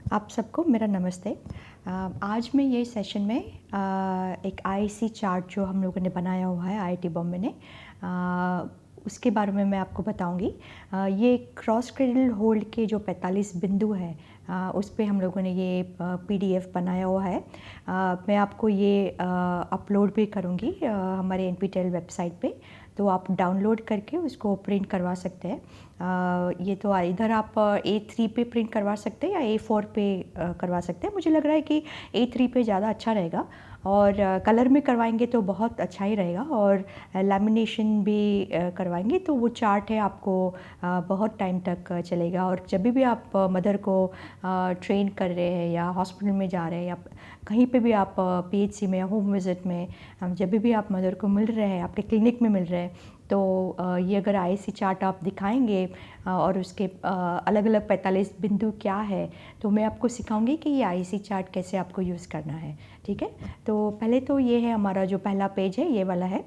आप सबको मेरा नमस्ते। आज मैं ये सेशन में एक आईसी चार्ट जो हम लोगों ने बनाया हुआ है आईआईटी बॉम्बे ने, उसके बारे में मैं आपको बताऊंगी। ये क्रॉस क्रेडल होल्ड के जो 45 बिंदु हैं, उस पे हम लोगों ने ये पीडीएफ बनाया हुआ है। मैं आपको ये अपलोड भी करूँगी हमारे एनपीटीईएल वेबसाइट पे, तो आप डाउनलोड करके उसको प्रिंट करवा सकते हैं। ये तो इधर आप A3 पे प्रिंट करवा सकते हैं या A4 पे करवा सकते हैं। मुझे लग रहा है कि A3 पे ज़्यादा अच्छा रहेगा, और कलर में करवाएंगे तो बहुत अच्छा ही रहेगा, और लैमिनेशन भी करवाएंगे तो वो चार्ट है आपको बहुत टाइम तक चलेगा। और जब भी आप मदर को ट्रेन कर रहे हैं या हॉस्पिटल में जा रहे हैं या कहीं पे भी आप पीएचसी में या होम विजिट में, जब भी आप मदर को मिल रहे हैं, आपके क्लिनिक में मिल रहे हैं, तो ये अगर आईसी चार्ट आप दिखाएंगे और उसके अलग अलग 45 बिंदु क्या है, तो मैं आपको सिखाऊंगी कि ये आईसी चार्ट कैसे आपको यूज़ करना है। ठीक है, तो पहले तो ये है हमारा जो पहला पेज है, ये वाला है।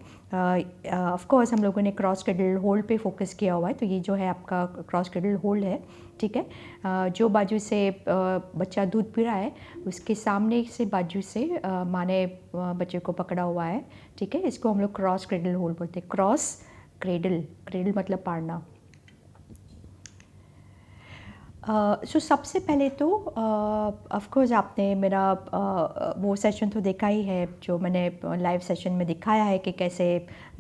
ऑफ कोर्स हम लोगों ने क्रॉस क्रेडल होल्ड पे फोकस किया हुआ है, तो ये जो है आपका क्रॉस क्रेडल होल्ड है। ठीक है, जो बाजू से बच्चा दूध पी रहा है, उसके सामने से बाजू से माँ ने बच्चे को पकड़ा हुआ है। ठीक है, इसको हम लोग क्रॉस क्रेडल होल्ड बोलते हैं। क्रॉस क्रेडल, क्रेडल मतलब पाड़ना। सो सबसे पहले तो ऑफ कोर्स आपने मेरा वो सेशन तो देखा ही है जो मैंने लाइव सेशन में दिखाया है कि कैसे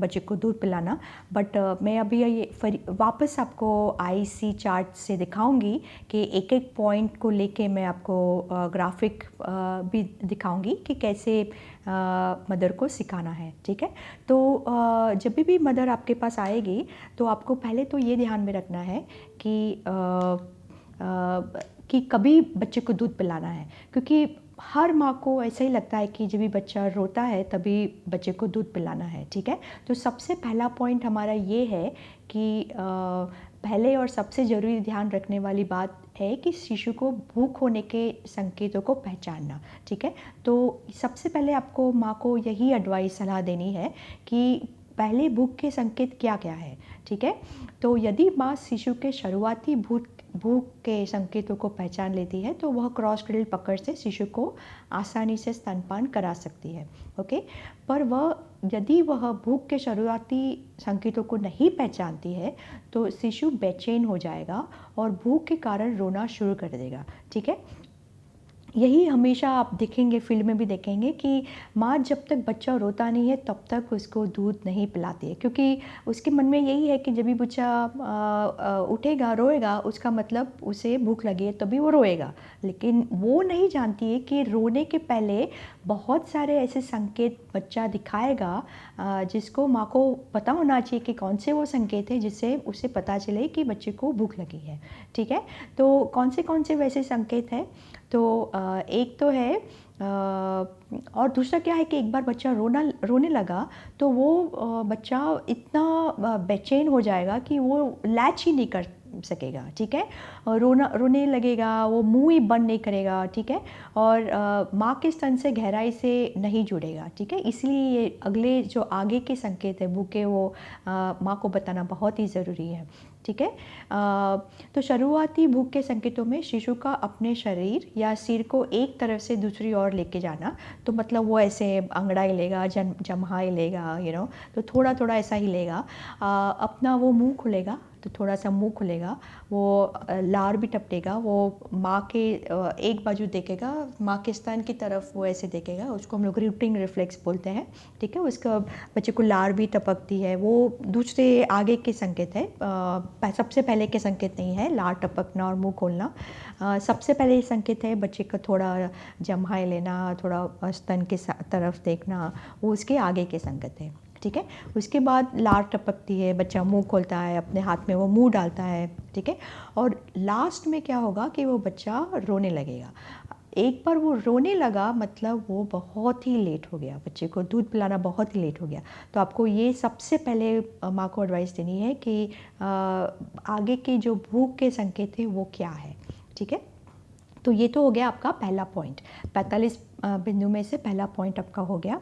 बच्चे को दूध पिलाना। बट मैं अभी ये वापस आपको आईसी चार्ट से दिखाऊंगी कि एक एक पॉइंट को लेके मैं आपको ग्राफिक भी दिखाऊंगी कि कैसे मदर को सिखाना है। ठीक है, तो जब भी मदर आपके पास आएगी तो आपको पहले तो ये ध्यान में रखना है कि कभी बच्चे को दूध पिलाना है, क्योंकि हर माँ को ऐसा ही लगता है कि जब भी बच्चा रोता है तभी बच्चे को दूध पिलाना है। ठीक है, तो सबसे पहला पॉइंट हमारा ये है कि पहले और सबसे ज़रूरी ध्यान रखने वाली बात है कि शिशु को भूख होने के संकेतों को पहचानना। ठीक है, तो सबसे पहले आपको माँ को यही एडवाइस सलाह देनी है कि पहले भूख के संकेत क्या क्या है। ठीक है, तो यदि माँ शिशु के शुरुआती भूख के संकेतों को पहचान लेती है तो वह क्रॉस क्रेडल पकड़ से शिशु को आसानी से स्तनपान करा सकती है। ओके, पर यदि वह भूख के शुरुआती संकेतों को नहीं पहचानती है तो शिशु बेचैन हो जाएगा और भूख के कारण रोना शुरू कर देगा। ठीक है, यही हमेशा आप देखेंगे, फील्ड में भी देखेंगे कि माँ जब तक बच्चा रोता नहीं है तब तक उसको दूध नहीं पिलाती है, क्योंकि उसके मन में यही है कि जब भी बच्चा उठेगा रोएगा उसका मतलब उसे भूख लगी है तभी वो रोएगा। लेकिन वो नहीं जानती है कि रोने के पहले बहुत सारे ऐसे संकेत बच्चा दिखाएगा जिसको माँ को पता होना चाहिए कि कौन से वो संकेत है जिससे उसे पता चले कि बच्चे को भूख लगी है। ठीक है, तो कौन से वैसे संकेत हैं, तो एक तो है और दूसरा क्या है कि एक बार बच्चा रोने लगा तो वो बच्चा इतना बेचैन हो जाएगा कि वो लैच ही नहीं कर सकेगा। ठीक है, और रोने लगेगा, वो मुंह ही बंद नहीं करेगा। ठीक है, और माँ के स्तन से गहराई से नहीं जुड़ेगा। ठीक है, इसलिए ये अगले जो आगे के संकेत है भूखे, वो माँ को बताना बहुत ही ज़रूरी है। ठीक है, तो शुरुआती भूख के संकेतों में शिशु का अपने शरीर या सिर को एक तरफ से दूसरी ओर लेके जाना, तो मतलब वो ऐसे अंगड़ा हिलेगा, जम्हा हिलेगा, तो थोड़ा थोड़ा ऐसा हिलेगा। अपना वो मुंह खुलेगा तो थोड़ा सा मुंह खुलेगा, वो लार भी टपकेगा, वो माँ के एक बाजू देखेगा, माँ के स्तन की तरफ वो ऐसे देखेगा, उसको हम लोग रूटिंग रिफ्लेक्स बोलते हैं। ठीक है, उसका बच्चे को लार भी टपकती है, वो दूसरे आगे के संकेत है, सबसे पहले के संकेत नहीं है लार टपकना और मुंह खोलना। सबसे पहले संकेत है बच्चे का थोड़ा जम्हाई लेना, थोड़ा स्तन के तरफ देखना, वो उसके आगे के संकेत है। ठीक है, उसके बाद लार टपकती है, बच्चा मुंह खोलता है, अपने हाथ में वो मुंह डालता है। ठीक है, और लास्ट में क्या होगा कि वो बच्चा रोने लगेगा। एक बार वो रोने लगा मतलब वो बहुत ही लेट हो गया, बच्चे को दूध पिलाना बहुत ही लेट हो गया। तो आपको ये सबसे पहले माँ को एडवाइस देनी है कि आगे के जो भूख के संकेत हैं वो क्या है। ठीक है, तो ये तो हो गया आपका पहला पॉइंट, 45 बिंदु में से पहला पॉइंट आपका हो गया।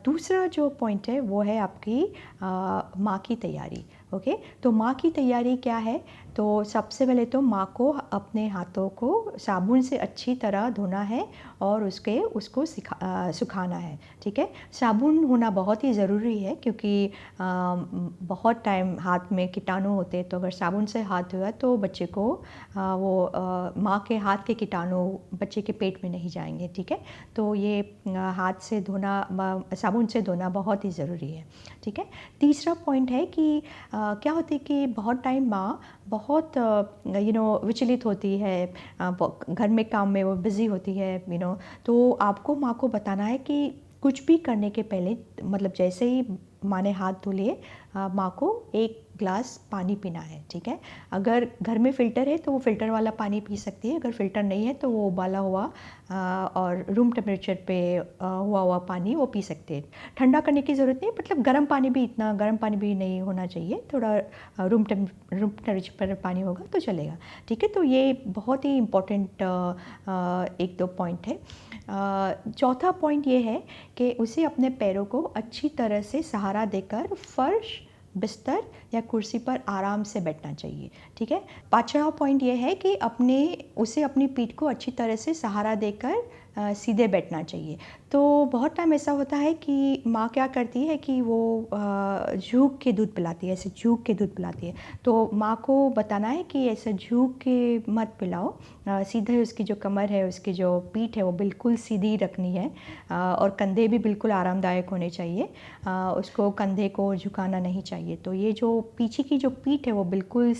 दूसरा जो पॉइंट है वो है आपकी माँ की तैयारी। ओके, तो माँ की तैयारी क्या है तो सबसे पहले तो माँ को अपने हाथों को साबुन से अच्छी तरह धोना है और उसको सुखाना है, ठीक है। साबुन होना बहुत ही ज़रूरी है क्योंकि बहुत टाइम हाथ में कीटाणु होते हैं, तो अगर साबुन से हाथ धोया तो बच्चे को माँ के हाथ के कीटाणु बच्चे के पेट में नहीं जाएंगे, ठीक है। तो ये हाथ से धोना, साबुन से धोना बहुत ही ज़रूरी है, ठीक है। तीसरा पॉइंट है कि क्या होता है कि बहुत टाइम माँ बहुत विचलित होती है, घर में काम में वो बिज़ी होती है, तो आपको माँ को बताना है कि कुछ भी करने के पहले, मतलब जैसे ही माँ ने हाथ धो लिए, माँ को एक ग्लास पानी पीना है, ठीक है। अगर घर में फ़िल्टर है तो वो फ़िल्टर वाला पानी पी सकती है, अगर फ़िल्टर नहीं है तो वो उबाला हुआ और रूम टेम्परेचर पे हुआ पानी वो पी सकते हैं। ठंडा करने की ज़रूरत नहीं, मतलब गर्म पानी भी, इतना गर्म पानी भी नहीं होना चाहिए, थोड़ा रूम टेम्परेचर पर पानी होगा तो चलेगा, ठीक है। तो ये बहुत ही इम्पोर्टेंट एक दो पॉइंट है। चौथा पॉइंट ये है कि उसे अपने पैरों को अच्छी तरह से सहारा देकर फर्श, बिस्तर या कुर्सी पर आराम से बैठना चाहिए, ठीक है। पांचवा पॉइंट ये है कि उसे अपनी पीठ को अच्छी तरह से सहारा देकर सीधे बैठना चाहिए। तो बहुत टाइम ऐसा होता है कि माँ क्या करती है कि वो झुक के दूध पिलाती है, ऐसे झुक के दूध पिलाती है। तो माँ को बताना है कि ऐसे झुक के मत पिलाओ, सीधे उसकी जो कमर है, उसकी जो पीठ है वो बिल्कुल सीधी रखनी है, और कंधे भी बिल्कुल आरामदायक होने चाहिए, उसको कंधे को झुकाना नहीं चाहिए। तो ये जो पीछे की जो पीठ है वो बिल्कुल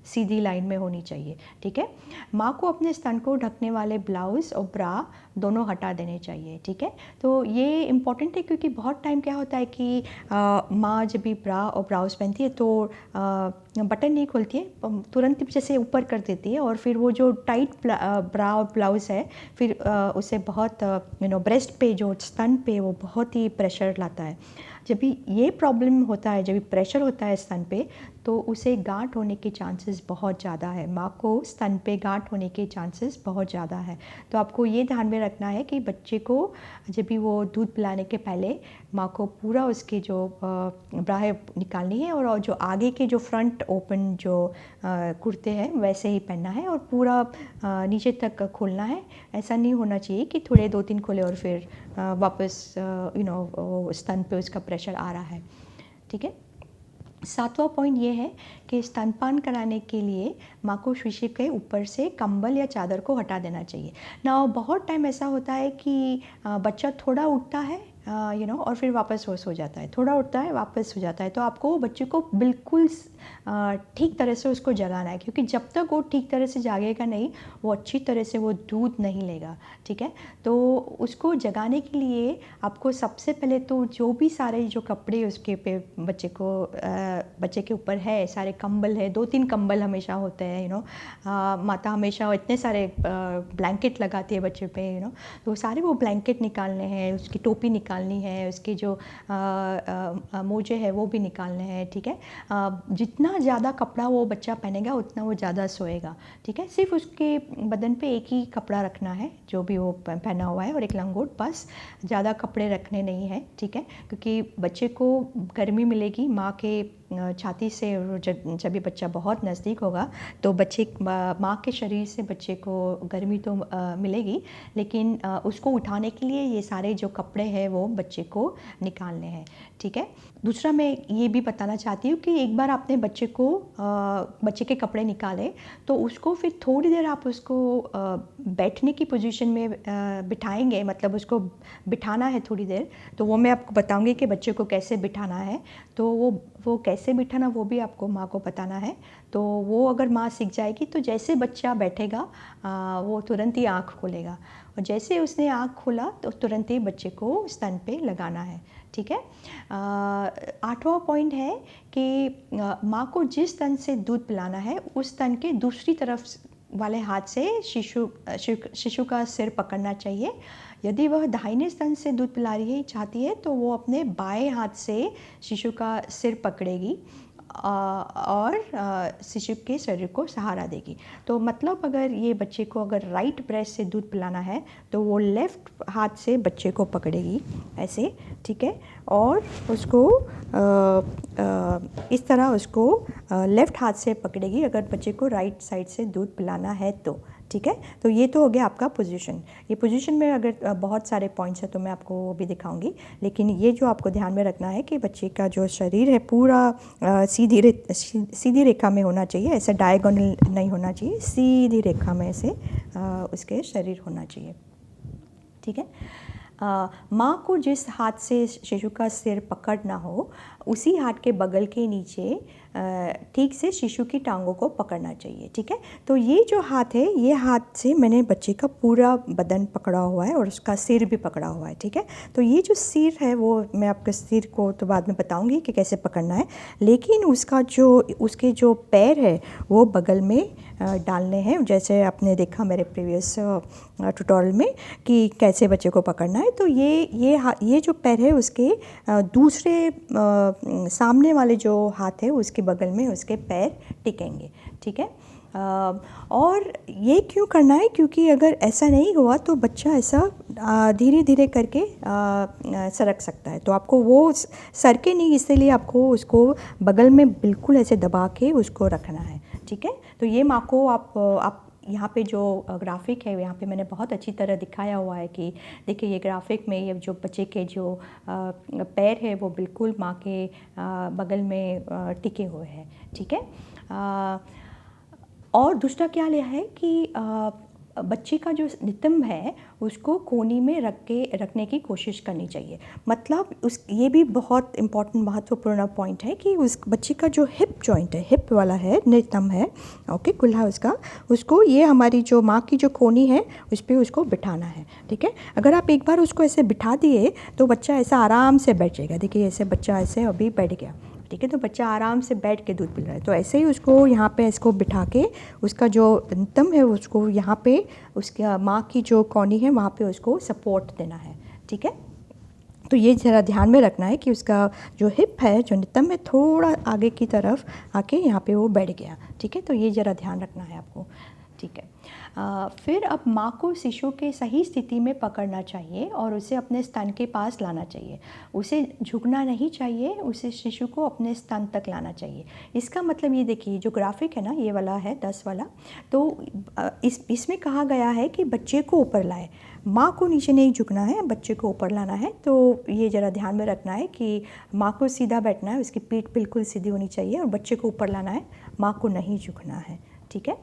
सीधी लाइन में होनी चाहिए, ठीक है। माँ को अपने स्तन को ढकने वाले ब्लाउज़ और ब्रा दोनों हटा देने चाहिए, ठीक है। तो ये इम्पॉर्टेंट है क्योंकि बहुत टाइम क्या होता है कि माँ जब भी ब्रा और ब्लाउज़ पहनती है तो बटन नहीं खोलती है, तुरंत जैसे ऊपर कर देती है, और फिर वो जो टाइट ब्रा और ब्लाउज़ है फिर उसे बहुत ब्रेस्ट पे, जो स्तन पे, वो बहुत ही प्रेशर लाता है। जब भी ये प्रॉब्लम होता है, जब भी प्रेशर होता है स्तन पे, तो उसे गांठ होने के चांसेस बहुत ज़्यादा है, माँ को स्तन पे गांठ होने के चांसेस बहुत ज़्यादा है। तो आपको ये ध्यान में रखना है कि बच्चे को जब भी वो दूध पिलाने के पहले माँ को पूरा उसके जो ब्रा है निकालनी है, और जो आगे के जो फ्रंट ओपन जो कुर्ते हैं वैसे ही पहनना है, और पूरा नीचे तक खोलना है। ऐसा नहीं होना चाहिए कि थोड़े 2-3 खोले और फिर वापस स्तन पे उसका प्रेशर आ रहा है, ठीक है। सातवां पॉइंट ये है कि स्तनपान कराने के लिए माँ को शीशे के ऊपर से कंबल या चादर को हटा देना चाहिए ना। बहुत टाइम ऐसा होता है कि बच्चा थोड़ा उठता है और फिर वापस वो सो जाता है, थोड़ा उठता है वापस सो जाता है। तो आपको बच्चे को बिल्कुल ठीक तरह से उसको जगाना है, क्योंकि जब तक वो ठीक तरह से जागेगा नहीं, वो अच्छी तरह से वो दूध नहीं लेगा, ठीक है। तो उसको जगाने के लिए आपको सबसे पहले तो जो भी सारे जो कपड़े उसके पे बच्चे के ऊपर है, सारे कंबल है, 2-3 कंबल हमेशा होते हैं, माता हमेशा इतने सारे ब्लैंकेट लगाती है बच्चे पे, तो सारे वो ब्लैंकेट निकालने हैं, उसकी टोपी निकालनी है, उसके जो मोजे है वो भी निकालने हैं, ठीक है। जितना ज़्यादा कपड़ा वो बच्चा पहनेगा उतना वो ज़्यादा सोएगा, ठीक है। सिर्फ उसके बदन पे एक ही कपड़ा रखना है जो भी वो पहना हुआ है, और एक लंगोट, बस, ज़्यादा कपड़े रखने नहीं हैं, ठीक है। क्योंकि बच्चे को गर्मी मिलेगी माँ के छाती से, जब भी बच्चा बहुत नज़दीक होगा तो माँ के शरीर से बच्चे को गर्मी तो मिलेगी, लेकिन उसको उठाने के लिए ये सारे जो कपड़े हैं वो बच्चे को निकालने हैं, ठीक है। दूसरा मैं ये भी बताना चाहती हूँ कि एक बार आपने बच्चे के कपड़े निकाले तो उसको फिर थोड़ी देर आप उसको बैठने की पोजीशन में बिठाएंगे, मतलब उसको बिठाना है थोड़ी देर। तो वो मैं आपको बताऊंगी कि बच्चे को कैसे बिठाना है, तो वो कैसे बिठाना वो भी आपको माँ को बताना है। तो वो अगर माँ सीख जाएगी तो जैसे बच्चा बैठेगा वो तुरंत ही आँख खोलेगा, और जैसे उसने आँख खोला तो तुरंत ही बच्चे को स्तन पे लगाना है, ठीक है। 8वां पॉइंट है कि माँ को जिस स्तन से दूध पिलाना है उस स्तन के दूसरी तरफ वाले हाथ से शिशु का सिर पकड़ना चाहिए। यदि वह दाहिने स्तन से दूध पिला रही चाहती है तो वो अपने बाएं हाथ से शिशु का सिर पकड़ेगी और शिशु के शरीर को सहारा देगी। तो मतलब अगर ये बच्चे को अगर राइट ब्रेस्ट से दूध पिलाना है तो वो लेफ़्ट हाथ से बच्चे को पकड़ेगी ऐसे, ठीक है। और उसको इस तरह उसको लेफ़्ट हाथ से पकड़ेगी अगर बच्चे को राइट साइड से दूध पिलाना है तो, ठीक है। तो ये तो हो गया आपका पोजीशन। ये पोजीशन में अगर बहुत सारे पॉइंट्स हैं तो मैं आपको वो भी दिखाऊंगी, लेकिन ये जो आपको ध्यान में रखना है कि बच्चे का जो शरीर है पूरा सीधी रेखा में होना चाहिए, ऐसा डायगोनल नहीं होना चाहिए, सीधी रेखा में से उसके शरीर होना चाहिए, ठीक है। माँ को जिस हाथ से शिशु का सिर पकड़ना हो उसी हाथ के बगल के नीचे ठीक से शिशु की टांगों को पकड़ना चाहिए, ठीक है। तो ये जो हाथ है, ये हाथ से मैंने बच्चे का पूरा बदन पकड़ा हुआ है और उसका सिर भी पकड़ा हुआ है, ठीक है। तो ये जो सिर है वो मैं आपके सिर को तो बाद में बताऊंगी कि कैसे पकड़ना है, लेकिन उसके जो पैर है वो बगल में डालने हैं, जैसे आपने देखा मेरे प्रीवियस ट्यूटोरियल में कि कैसे बच्चे को पकड़ना है। तो ये जो पैर है उसके दूसरे सामने वाले जो हाथ है उसके बगल में उसके पैर टिकेंगे, ठीक है। और ये क्यों करना है, क्योंकि अगर ऐसा नहीं हुआ तो बच्चा ऐसा धीरे धीरे करके सरक सकता है, तो आपको वो सरके नहीं, इसलिए आपको उसको बगल में बिल्कुल ऐसे दबा के उसको रखना है, ठीक है। तो ये माँ को आप यहाँ पे जो ग्राफिक है यहाँ पे मैंने बहुत अच्छी तरह दिखाया हुआ है कि देखिए ये ग्राफिक में ये जो बच्चे के जो पैर है वो बिल्कुल माँ के बगल में टिके हुए हैं, ठीक है। और दूसरा क्या लिया है कि बच्चे का जो नितंब है उसको कोनी में रखने की कोशिश करनी चाहिए। मतलब ये भी बहुत इम्पॉर्टेंट महत्वपूर्ण पॉइंट है कि उस बच्चे का जो हिप जॉइंट है, हिप वाला है, नितंब है, ओके, कुल्हा उसको ये हमारी जो माँ की जो कोनी है उस पर उसको बिठाना है, ठीक है। अगर आप एक बार उसको ऐसे बिठा दिए तो बच्चा ऐसा आराम से बैठ जाएगा। देखिए ऐसे बच्चा ऐसे अभी बैठ गया, ठीक है। तो बच्चा आराम से बैठ के दूध पी रहा है, तो ऐसे ही उसको यहाँ पे इसको बिठा के उसका जो नितंब है उसको यहाँ पे उसके माँ की जो कोनी है वहाँ पे उसको सपोर्ट देना है, ठीक है। तो ये ज़रा ध्यान में रखना है कि उसका जो हिप है, जो नितंब है, थोड़ा आगे की तरफ आके यहाँ पे वो बैठ गया, ठीक है। तो ये ज़रा ध्यान रखना है आपको, ठीक है। फिर अब माँ को शिशु के सही स्थिति में पकड़ना चाहिए और उसे अपने स्तन के पास लाना चाहिए। उसे झुकना नहीं चाहिए, उसे शिशु को अपने स्तन तक लाना चाहिए। इसका मतलब ये देखिए जो ग्राफिक है ना, ये वाला है 10 वाला, तो इसमें कहा गया है कि बच्चे को ऊपर लाए, माँ को नीचे नहीं झुकना है, बच्चे को ऊपर लाना है। तो ये ज़रा ध्यान में रखना है कि माँ को सीधा बैठना है, उसकी पीठ बिल्कुल सीधी होनी चाहिए और बच्चे को ऊपर लाना है, माँ को नहीं झुकना है, ठीक है।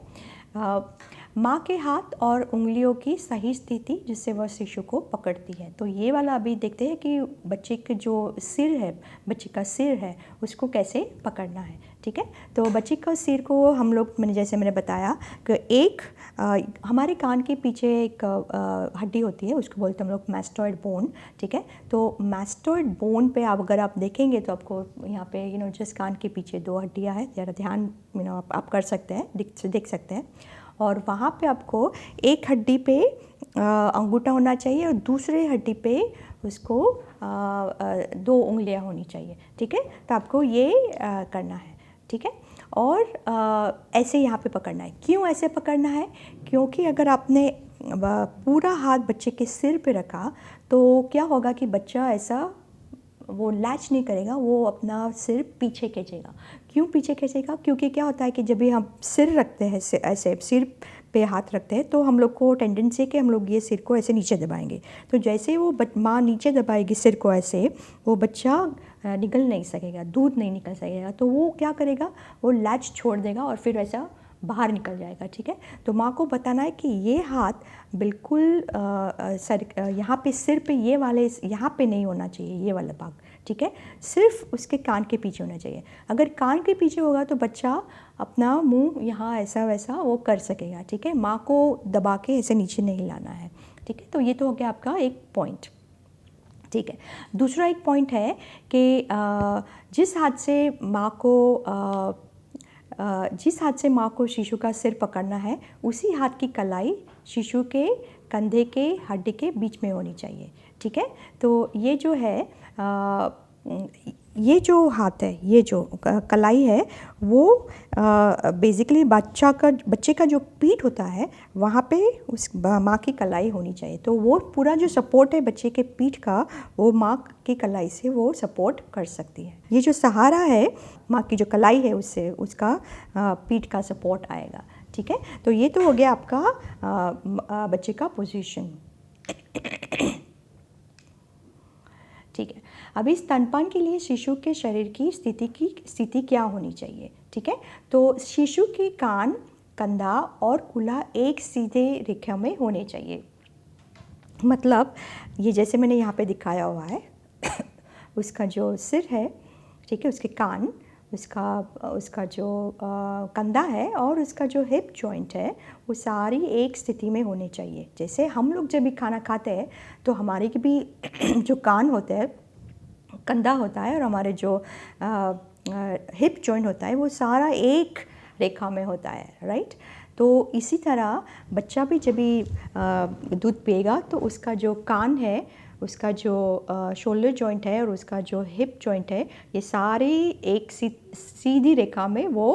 माँ के हाथ और उंगलियों की सही स्थिति जिससे वह शिशु को पकड़ती है। तो ये वाला अभी देखते हैं कि बच्चे के जो सिर है, बच्चे का सिर है उसको कैसे पकड़ना है, ठीक है। तो बच्चे का सिर को हम लोग मैंने बताया कि हमारे कान के पीछे एक हड्डी होती है, उसको बोलते हैं हम लोग मैस्टॉइड बोन, ठीक है। तो मैस्टॉइड बोन पे अगर आप देखेंगे तो आपको यहाँ पे जिस कान के पीछे 2 हड्डियाँ हैं, ज़रा ध्यान आप कर सकते हैं, देख सकते हैं। और वहाँ पे आपको एक हड्डी पे अंगूठा होना चाहिए और दूसरे हड्डी पे उसको 2 उंगलियाँ होनी चाहिए, ठीक है। तो आपको ये करना है, ठीक है। और ऐसे यहाँ पे पकड़ना है। क्यों ऐसे पकड़ना है? क्योंकि अगर आपने पूरा हाथ बच्चे के सिर पे रखा तो क्या होगा कि बच्चा ऐसा वो लैच नहीं करेगा, वो अपना सिर पीछे खींचेगा। क्यों पीछे खींचेगा? क्योंकि क्या होता है कि जब भी हम सिर रखते हैं, ऐसे सिर पे हाथ रखते हैं तो हम लोग को टेंडेंसी है कि हम लोग ये सिर को ऐसे नीचे दबाएंगे। तो जैसे वो माँ नीचे दबाएगी सिर को ऐसे, वो बच्चा निकल नहीं सकेगा, दूध नहीं निकल सकेगा। तो वो क्या करेगा, वो लैच छोड़ देगा और फिर ऐसा बाहर निकल जाएगा, ठीक है। तो माँ को बताना है कि ये हाथ बिल्कुल यहाँ पे सिर पे ये वाले यहाँ पे नहीं होना चाहिए, ये वाला भाग, ठीक है। सिर्फ उसके कान के पीछे होना चाहिए। अगर कान के पीछे होगा तो बच्चा अपना मुंह यहाँ ऐसा वैसा वो कर सकेगा, ठीक है। माँ को दबा के ऐसे नीचे नहीं लाना है, ठीक है। तो ये तो हो गया आपका एक पॉइंट, ठीक है। दूसरा एक पॉइंट है कि जिस हाथ से माँ को शिशु का सिर पकड़ना है उसी हाथ की कलाई शिशु के कंधे के हड्डी के बीच में होनी चाहिए, ठीक है। तो ये जो है ये जो हाथ है, ये जो कलाई है, वो बेसिकली बच्चे का जो पीठ होता है वहाँ पे उस माँ की कलाई होनी चाहिए। तो वो पूरा जो सपोर्ट है बच्चे के पीठ का, वो माँ की कलाई से वो सपोर्ट कर सकती है। ये जो सहारा है माँ की जो कलाई है, उससे उसका पीठ का सपोर्ट आएगा। ठीक है, तो ये तो हो गया आपका बच्चे का पोजीशन। ठीक है, अभी स्तनपान के लिए शिशु के शरीर की स्थिति क्या होनी चाहिए। ठीक है, तो शिशु के कान, कंधा और कूल्हा एक सीधे रेखा में होने चाहिए। मतलब ये जैसे मैंने यहाँ पे दिखाया हुआ है उसका जो सिर है, ठीक है, उसके कान, उसका जो कंधा है और उसका जो हिप जॉइंट है, वो सारी एक स्थिति में होने चाहिए। जैसे हम लोग जब भी खाना खाते हैं तो हमारे के भी जो कान होते हैं, कंधा होता है और हमारे जो हिप जॉइंट होता है, वो सारा एक रेखा में होता है, राइट। तो इसी तरह बच्चा भी जब भी दूध पिएगा तो उसका जो कान है, उसका जो शोल्डर जॉइंट है और उसका जो हिप जॉइंट है, ये सारी एक सीधी रेखा में वो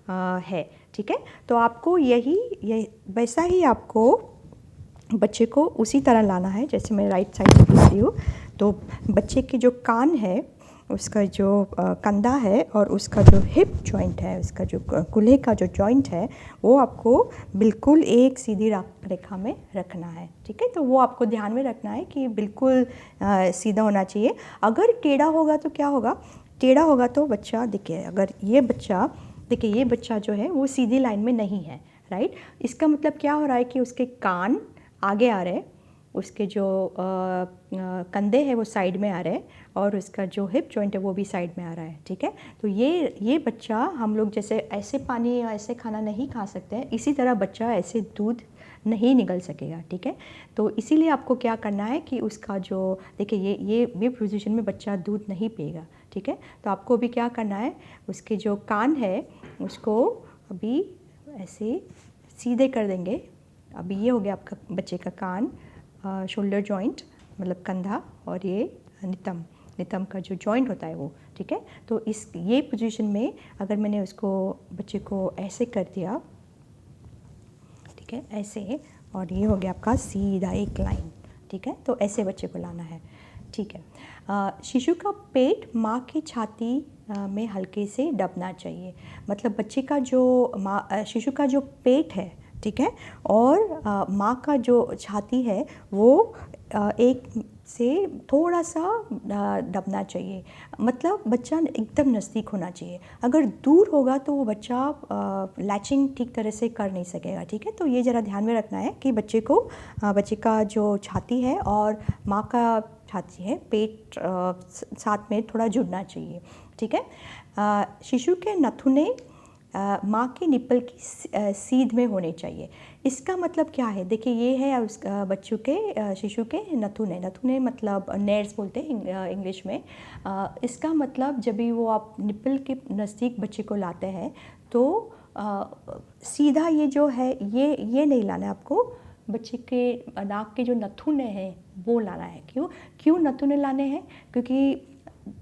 है। ठीक है, तो आपको ये वैसा ही आपको बच्चे को उसी तरह लाना है जैसे मैं राइट साइड से दिख रही हूँ। तो बच्चे के जो कान है, उसका जो कंधा है और उसका जो हिप जॉइंट है, उसका जो कूल्हे का जो जॉइंट है, वो आपको बिल्कुल एक सीधी रेखा में रखना है। ठीक है, तो वो आपको ध्यान में रखना है कि बिल्कुल सीधा होना चाहिए। अगर टेढ़ा होगा तो क्या होगा, टेढ़ा होगा तो बच्चा, देखिए अगर ये बच्चा जो है वो सीधी लाइन में नहीं है, राइट। इसका मतलब क्या हो रहा है कि उसके कान आगे आ रहे हैं, उसके जो कंधे हैं वो साइड में आ रहे हैं और उसका जो हिप जॉइंट है वो भी साइड में आ रहा है। ठीक है, तो ये बच्चा, हम लोग जैसे ऐसे पानी या ऐसे खाना नहीं खा सकते हैं, इसी तरह बच्चा ऐसे दूध नहीं निकल सकेगा। ठीक है, तो इसीलिए आपको क्या करना है कि उसका जो, देखिए ये पोजीशन में बच्चा दूध नहीं पिएगा। ठीक है, तो आपको अभी क्या करना है, उसके जो कान है उसको अभी ऐसे सीधे कर देंगे। अभी ये हो गया आपका बच्चे का कान, शोल्डर जॉइंट मतलब कंधा, और ये नितंब का जो जॉइंट होता है वो। ठीक है, तो ये पोजीशन में अगर मैंने उसको बच्चे को ऐसे कर दिया, ठीक है, ऐसे, और ये हो गया आपका सीधा एक लाइन। ठीक है, तो ऐसे बच्चे को लाना है। ठीक है, शिशु का पेट माँ की छाती में हल्के से दबना चाहिए। मतलब बच्चे का जो शिशु का जो पेट है, ठीक है, और माँ का जो छाती है वो एक से थोड़ा सा दबना चाहिए। मतलब बच्चा एकदम नज़दीक होना चाहिए। अगर दूर होगा तो वो बच्चा लैचिंग ठीक तरह से कर नहीं सकेगा। ठीक है, तो ये ज़रा ध्यान में रखना है कि बच्चे का जो छाती है और माँ का छाती है, पेट साथ में थोड़ा जुड़ना चाहिए। ठीक है, शिशु के नथुने माँ के निप्पल की सीध में होने चाहिए। इसका मतलब क्या है, देखिए ये है बच्चों के शिशु के नथुने मतलब नेर्स बोलते हैं इंग्लिश में। इसका मतलब जब भी वो आप निप्पल के नज़दीक बच्चे को लाते हैं तो सीधा ये जो है ये नहीं लाना है आपको, बच्चे के नाक के जो नथुने हैं वो लाना है। क्यों नथुने लाने हैं, क्योंकि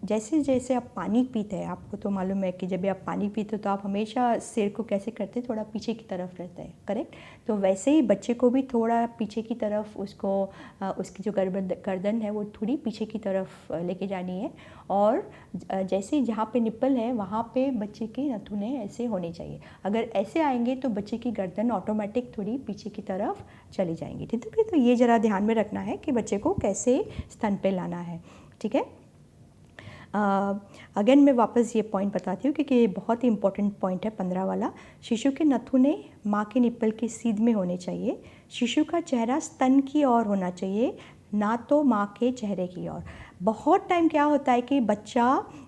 जैसे जैसे आप पानी पीते हैं, आपको तो मालूम है कि जब भी आप पानी पीते हो तो आप हमेशा सिर को कैसे करते हैं, थोड़ा पीछे की तरफ रहता है, करेक्ट। तो वैसे ही बच्चे को भी थोड़ा पीछे की तरफ उसकी जो गर्दन है वो थोड़ी पीछे की तरफ लेके जानी है। और जैसे जहाँ पे निप्पल है वहाँ पे बच्चे के नथुने ऐसे होने चाहिए। अगर ऐसे आएंगे तो बच्चे की गर्दन ऑटोमेटिक थोड़ी पीछे की तरफ चली जाएंगी। ठीक है, तो ये ज़रा ध्यान में रखना है कि बच्चे को कैसे स्तन पे लाना है। ठीक है, अगेन मैं वापस ये पॉइंट बताती हूँ क्योंकि ये बहुत ही इंपॉर्टेंट पॉइंट है 15 वाला। शिशु के नथुने माँ के निप्पल की सीध में होने चाहिए। शिशु का चेहरा स्तन की ओर होना चाहिए, ना तो माँ के चेहरे की ओर। बहुत टाइम क्या होता है कि बच्चा,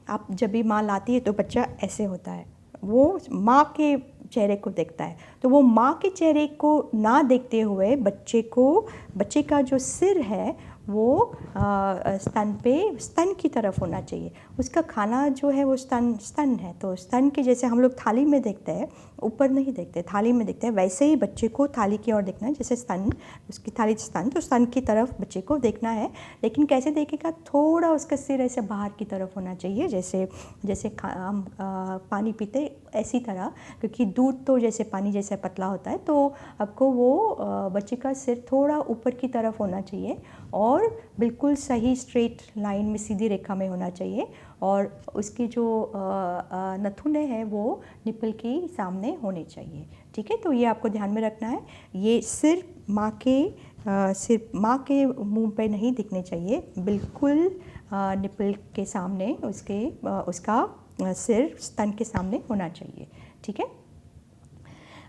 आप जब भी माँ लाती है तो बच्चा ऐसे होता है, वो माँ के चेहरे को देखता है। तो वो माँ के चेहरे को ना देखते हुए बच्चे का जो सिर है वो स्तन की तरफ होना चाहिए। उसका खाना जो है वो स्तन है, तो स्तन के जैसे हम लोग थाली में देखते हैं ऊपर नहीं देखते, थाली में देखते हैं। वैसे ही बच्चे को थाली की ओर देखना है, जैसे स्तन, उसकी थाली स्तन, तो स्तन की तरफ बच्चे को देखना है। लेकिन कैसे देखेगा, थोड़ा उसका सिर ऐसे बाहर की तरफ होना चाहिए, जैसे जैसे हम पानी पीते ऐसी तरह, क्योंकि दूध तो जैसे पानी जैसे पतला होता है, तो आपको वो बच्चे का सिर थोड़ा ऊपर की तरफ होना चाहिए और बिल्कुल सही स्ट्रेट लाइन में, सीधी रेखा में होना चाहिए। और उसकी जो नथुने हैं वो निपल के सामने होने चाहिए। ठीक है, तो ये आपको ध्यान में रखना है। ये सिर्फ माँ के मुंह पे नहीं दिखने चाहिए, बिल्कुल निपल के सामने उसका सिर स्तन के सामने होना चाहिए। ठीक है,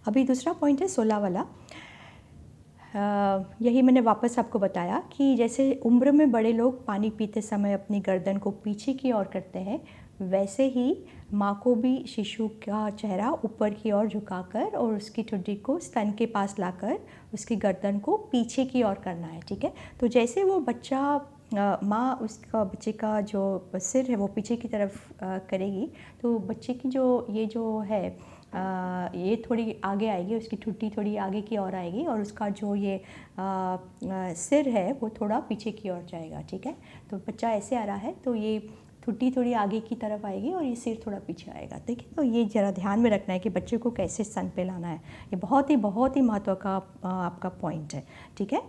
अभी दूसरा पॉइंट है 16 वाला। यही मैंने वापस आपको बताया कि जैसे उम्र में बड़े लोग पानी पीते समय अपनी गर्दन को पीछे की ओर करते हैं, वैसे ही माँ को भी शिशु का चेहरा ऊपर की ओर झुकाकर और उसकी ठुड्डी को स्तन के पास लाकर उसकी गर्दन को पीछे की ओर करना है। ठीक है, तो जैसे वो बच्चा माँ उसका बच्चे का जो सिर है वो पीछे की तरफ करेगी, तो बच्चे की जो है ये थोड़ी आगे आएगी, उसकी ठुड्डी थोड़ी आगे की ओर आएगी और उसका जो ये सिर है वो थोड़ा पीछे की ओर जाएगा। ठीक है, तो बच्चा ऐसे आ रहा है तो ये ठुड्डी थोड़ी आगे की तरफ आएगी और ये सिर थोड़ा पीछे आएगा। ठीक है, तो ये ज़रा ध्यान में रखना है कि बच्चे को कैसे स्तन पे लाना है। ये बहुत ही महत्व का आपका पॉइंट है। ठीक है,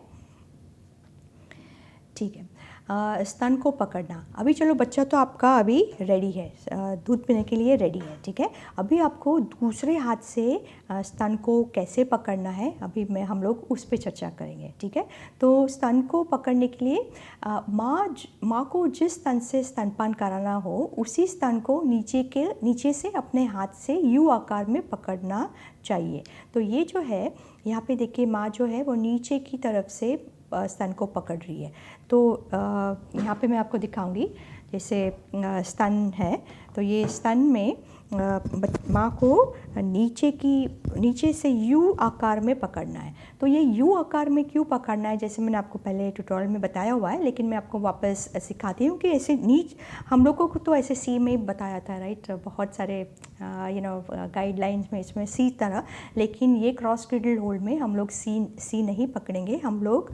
ठीक है। स्तन को पकड़ना। अभी चलो, बच्चा तो आपका अभी रेडी है, दूध पीने के लिए रेडी है। ठीक है, अभी आपको दूसरे हाथ से स्तन को कैसे पकड़ना है, अभी हम लोग उस पर चर्चा करेंगे। ठीक है, तो स्तन को पकड़ने के लिए माँ को जिस स्तन से स्तनपान कराना हो उसी स्तन को नीचे से अपने हाथ से यू आकार में पकड़ना चाहिए। तो ये जो है यहाँ पे देखिए, माँ जो है वो नीचे की तरफ से स्तन को पकड़ रही है। तो यहाँ पे मैं आपको दिखाऊंगी, जैसे स्तन है तो ये स्तन में माँ को नीचे से यू आकार में पकड़ना है। तो ये यू आकार में क्यों पकड़ना है, जैसे मैंने आपको पहले ट्यूटोरियल में बताया हुआ है, लेकिन मैं आपको वापस सिखाती हूँ कि ऐसे हम लोगों को तो ऐसे सी में बताया था, राइट, बहुत सारे गाइडलाइंस में इसमें सी तरह, लेकिन ये क्रॉस क्रेडल होल्ड में हम लोग सी नहीं पकड़ेंगे, हम लोग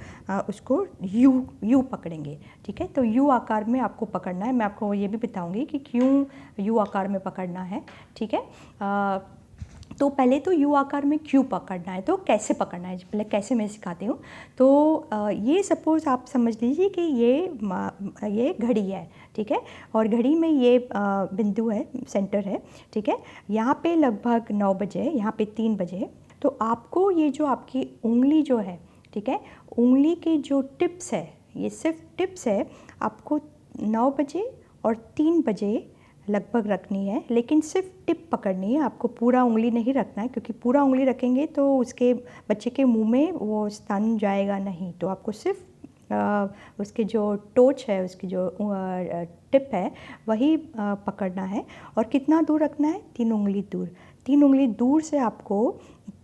उसको यू पकड़ेंगे। ठीक है, तो यू आकार में आपको पकड़ना है। मैं आपको ये भी बताऊँगी कि क्यों यू आकार में पकड़ना है। ठीक है, तो पहले तो यू आकार में क्यों पकड़ना है, तो कैसे पकड़ना है, पहले कैसे मैं सिखाती हूँ। तो ये सपोज़ आप समझ लीजिए कि ये घड़ी है। ठीक है, और घड़ी में ये बिंदु है, सेंटर है। ठीक है, यहाँ पे लगभग 9 बजे, यहाँ पे 3 बजे, तो आपको ये जो आपकी उंगली जो है, ठीक है, उंगली के जो टिप्स है, ये सिर्फ टिप्स है, आपको 9 बजे और 3 बजे लगभग रखनी है, लेकिन सिर्फ टिप पकड़नी है, आपको पूरा उंगली नहीं रखना है, क्योंकि पूरा उंगली रखेंगे तो उसके बच्चे के मुंह में वो स्तन जाएगा नहीं। तो आपको सिर्फ उसके जो टोच है, उसकी जो टिप है वही पकड़ना है। और कितना दूर रखना है, 3 उंगली दूर। 3 उंगली दूर से आपको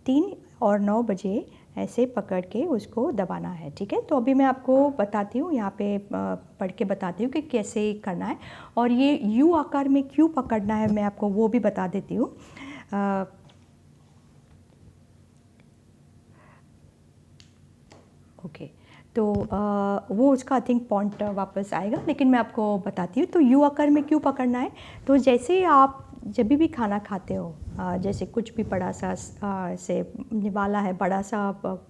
3 और 9 बजे ऐसे पकड़ के उसको दबाना है। ठीक है, तो अभी मैं आपको बताती हूँ, यहाँ पे पढ़ के बताती हूँ कि कैसे करना है, और ये यू आकार में क्यों पकड़ना है मैं आपको वो भी बता देती हूँ। ओके, तो वो उसका आई थिंक पॉइंट वापस आएगा, लेकिन मैं आपको बताती हूँ। तो यू आकार में क्यों पकड़ना है, तो जैसे आप जब भी खाना खाते हो, जैसे कुछ भी बड़ा सा से निवाला है, बड़ा सा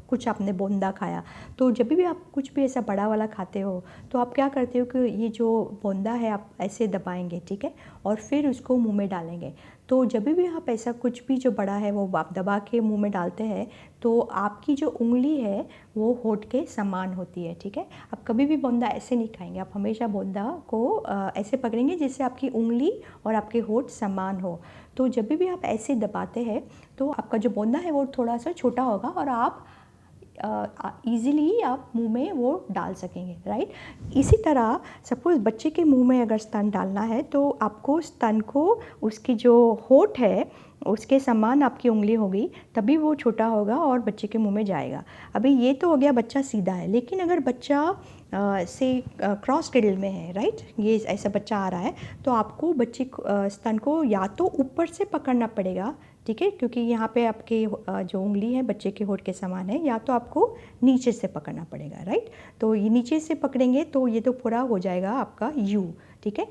कुछ आपने बोंदा खाया, तो जब भी आप कुछ भी ऐसा बड़ा वाला खाते हो तो आप क्या करते हो कि ये जो बोंदा है आप ऐसे दबाएंगे। ठीक है, और फिर उसको मुंह में डालेंगे। तो जब भी आप ऐसा कुछ भी जो बड़ा है वो आप दबा के मुंह में डालते हैं, तो आपकी जो उंगली है वो होठ के समान होती है। ठीक है, आप कभी भी बोंदा ऐसे नहीं खाएंगे, आप हमेशा बोंदा को ऐसे पकड़ेंगे जिससे आपकी उंगली और आपके होठ समान हो। तो जब भी आप ऐसे दबाते हैं तो आपका जो बोंदा है वो थोड़ा सा छोटा होगा और आप ईज़िली आप मुंह में वो डाल सकेंगे, राइट। इसी तरह सपोज़ बच्चे के मुंह में अगर स्तन डालना है तो आपको स्तन को उसकी जो होठ है उसके समान आपकी उंगली होगी तभी वो छोटा होगा और बच्चे के मुंह में जाएगा। अभी ये तो हो गया बच्चा सीधा है, लेकिन अगर बच्चा से क्रॉस क्रेडल में है, राइट, ये ऐसा बच्चा आ रहा है, तो आपको बच्चे स्तन को या तो ऊपर से पकड़ना पड़ेगा, ठीक है, क्योंकि यहाँ पे आपके जो उंगली है बच्चे के होठ के समान है, या तो आपको नीचे से पकड़ना पड़ेगा, राइट। तो ये नीचे से पकड़ेंगे तो ये तो पूरा हो जाएगा आपका यू, ठीक है।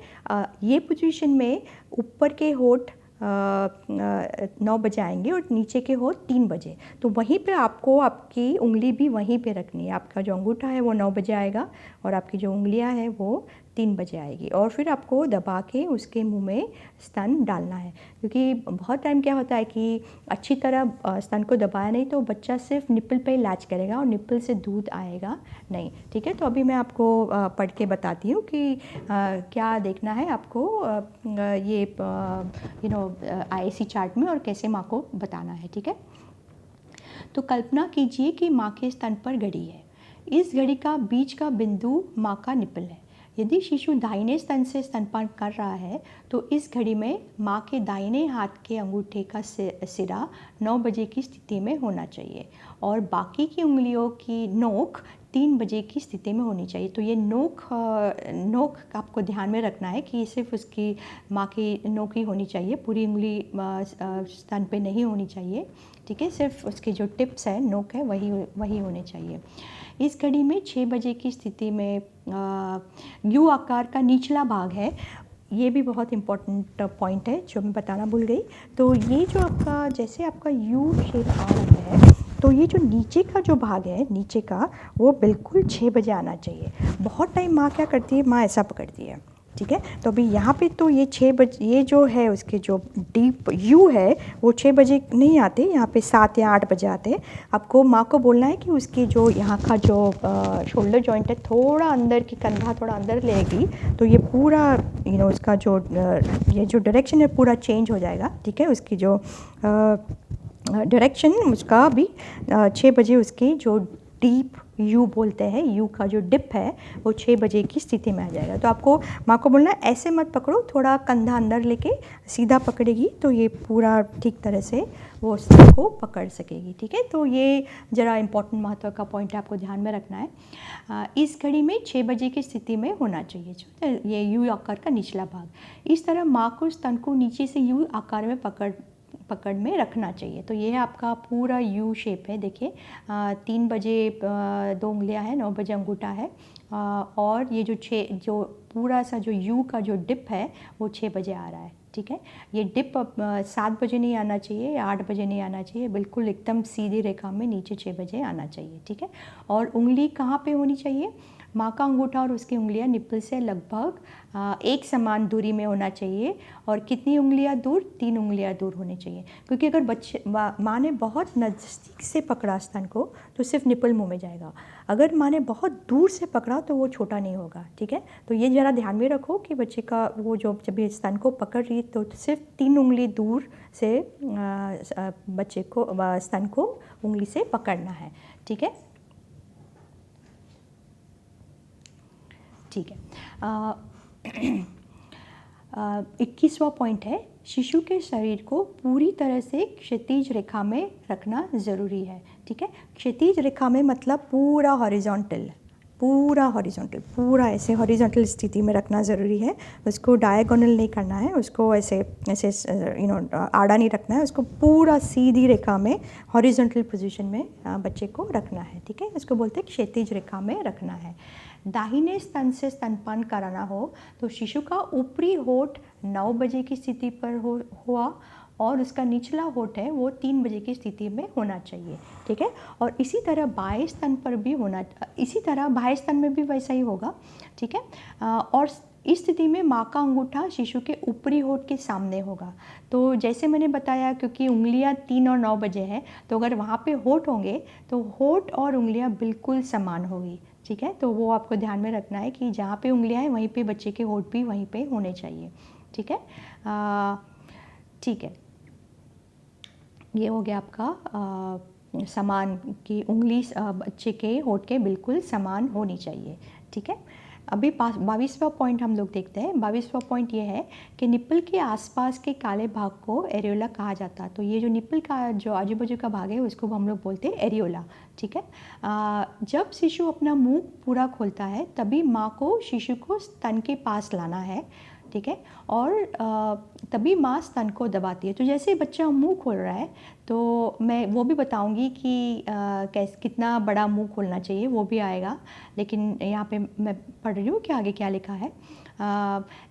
ये पोजीशन में ऊपर के होठ 9 बजे आएंगे और नीचे के होठ 3 बजे, तो वहीं पे आपको आपकी उंगली भी वहीं पे रखनी है। आपका जो अंगूठा है वो 9 बजे आएगा और आपकी जो उंगलियां हैं वो 3 बजे आएगी, और फिर आपको दबा के उसके मुंह में स्तन डालना है। क्योंकि बहुत टाइम क्या होता है कि अच्छी तरह स्तन को दबाया नहीं तो बच्चा सिर्फ निप्पल पे लैच करेगा और निप्पल से दूध आएगा नहीं, ठीक है। तो अभी मैं आपको पढ़ के बताती हूँ कि क्या देखना है आपको ये आईसी चार्ट में और कैसे माँ को बताना है, ठीक है। तो कल्पना कीजिए कि माँ के स्तन पर घड़ी है। इस घड़ी का बीच का बिंदु माँ का निप्पल है। यदि शिशु दाहिने स्तन से स्तनपान कर रहा है तो इस घड़ी में माँ के दाहिने हाथ के अंगूठे का सिरा 9 बजे की स्थिति में होना चाहिए और बाकी की उंगलियों की नोक 3 बजे की स्थिति में होनी चाहिए। तो ये नोक आपको ध्यान में रखना है कि सिर्फ उसकी माँ की नोक ही होनी चाहिए, पूरी उंगली स्तन पे नहीं होनी चाहिए, ठीक है। सिर्फ उसके जो टिप्स है, नोक है, वही होने चाहिए। इस घड़ी में 6 बजे की स्थिति में यू आकार का निचला भाग है। ये भी बहुत इम्पोर्टेंट पॉइंट है जो मैं बताना भूल गई। तो ये जो आपका जैसे आपका यू शेप आ रहा है, तो ये जो नीचे का जो भाग है नीचे का, वो बिल्कुल 6 बजे आना चाहिए। बहुत टाइम माँ क्या करती है, माँ ऐसा पकड़ती है, ठीक है। तो अभी यहाँ पे तो ये 6 बजे, ये जो है उसके जो डीप यू है वो 6 बजे नहीं आते, यहाँ पे 7 या 8 बजे आते हैं। आपको माँ को बोलना है कि उसके जो यहाँ का जो शोल्डर जॉइंट है थोड़ा अंदर की, कंधा थोड़ा अंदर लेगी तो ये पूरा उसका जो ये जो डायरेक्शन है पूरा चेंज हो जाएगा, ठीक है। उसकी जो डायरेक्शन उसका भी 6 बजे उसकी जो डीप यू बोलते हैं, यू का जो डिप है वो 6 बजे की स्थिति में आ जाएगा। तो आपको माँ को बोलना है ऐसे मत पकड़ो, थोड़ा कंधा अंदर लेके सीधा पकड़ेगी तो ये पूरा ठीक तरह से वो स्तन को पकड़ सकेगी, ठीक है। तो ये ज़रा इम्पोर्टेंट महत्व का पॉइंट है, आपको ध्यान में रखना है। इस घड़ी में 6 बजे की स्थिति में होना चाहिए जो ये यू आकार का निचला भाग। इस तरह माँ को स्तन को नीचे से यू आकार में पकड़ में रखना चाहिए। तो ये है आपका पूरा यू शेप है, देखिए 3 बजे 2 उंगलियां हैं, 9 बजे अंगूठा है, और ये जो पूरा सा जो यू का जो डिप है वो 6 बजे आ रहा है, ठीक है। ये डिप 7 बजे नहीं आना चाहिए या 8 बजे नहीं आना चाहिए, बिल्कुल एकदम सीधी रेखा में नीचे 6 बजे आना चाहिए, ठीक है। और उंगली कहाँ पे होनी चाहिए, माँ का अंगूठा और उसकी उंगलियां निप्पल से लगभग एक समान दूरी में होना चाहिए। और कितनी उंगलियां दूर, 3 उंगलियां दूर होनी चाहिए, क्योंकि अगर माँ ने बहुत नज़दीक से पकड़ा स्तन को तो सिर्फ निप्पल मुंह में जाएगा, अगर माँ ने बहुत दूर से पकड़ा तो वो छोटा नहीं होगा, ठीक है। तो ये ज़रा ध्यान में रखो कि बच्चे का वो जो जब ये स्तन को पकड़ रही तो सिर्फ 3 उंगली दूर से बच्चे को स्तन को उंगली से पकड़ना है, ठीक है। ठीक है। 21वां पॉइंट है, शिशु के शरीर को पूरी तरह से क्षैतिज रेखा में रखना ज़रूरी है, ठीक है। क्षैतिज रेखा में मतलब पूरा हॉरिजॉन्टल, पूरा ऐसे हॉरिजॉन्टल स्थिति में रखना ज़रूरी है। उसको डायगोनल नहीं करना है, उसको ऐसे ऐसे आड़ा नहीं रखना है, उसको पूरा सीधी रेखा में हॉरिजॉन्टल पोजीशन में बच्चे को रखना है, ठीक है। इसको बोलते हैं क्षैतिज रेखा में रखना है। दाहिने स्तन से स्तनपान कराना हो तो शिशु का ऊपरी होठ 9 बजे की स्थिति पर हुआ और उसका निचला होठ है वो 3 बजे की स्थिति में होना चाहिए, ठीक है। और इसी तरह बाएं स्तन पर भी होना, इसी तरह बाएं स्तन में भी वैसा ही होगा, ठीक है। और इस स्थिति में माँ का अंगूठा शिशु के ऊपरी होठ के सामने होगा। तो जैसे मैंने बताया, क्योंकि उंगलियाँ 3 और 9 बजे हैं, तो अगर वहाँ पे होठ होंगे तो होठ और उंगलियाँ बिल्कुल समान होगी, ठीक है। तो वो आपको ध्यान में रखना है कि जहाँ पे उंगलियाँ हैं वहीं पे बच्चे के होठ भी वहीं पे होने चाहिए, ठीक है। ठीक है, ये हो गया आपका समान की उंगली बच्चे के होठ के बिल्कुल समान होनी चाहिए, ठीक है। अभी 22वां पॉइंट हम लोग देखते हैं। 22वां पॉइंट ये है कि निप्पल के आसपास के काले भाग को एरियोला कहा जाता है। तो ये जो निप्पल का जो आजू बाजू का भाग है उसको हम लोग बोलते हैं एरियोला, ठीक है। जब शिशु अपना मुंह पूरा खोलता है तभी माँ को शिशु को स्तन के पास लाना है, ठीक है। और तभी माँ स्तन को दबाती है। तो जैसे ही बच्चा मुंह खोल रहा है तो मैं वो भी बताऊंगी कि कितना बड़ा मुंह खोलना चाहिए, वो भी आएगा। लेकिन यहाँ पे मैं पढ़ रही हूँ कि आगे क्या लिखा है।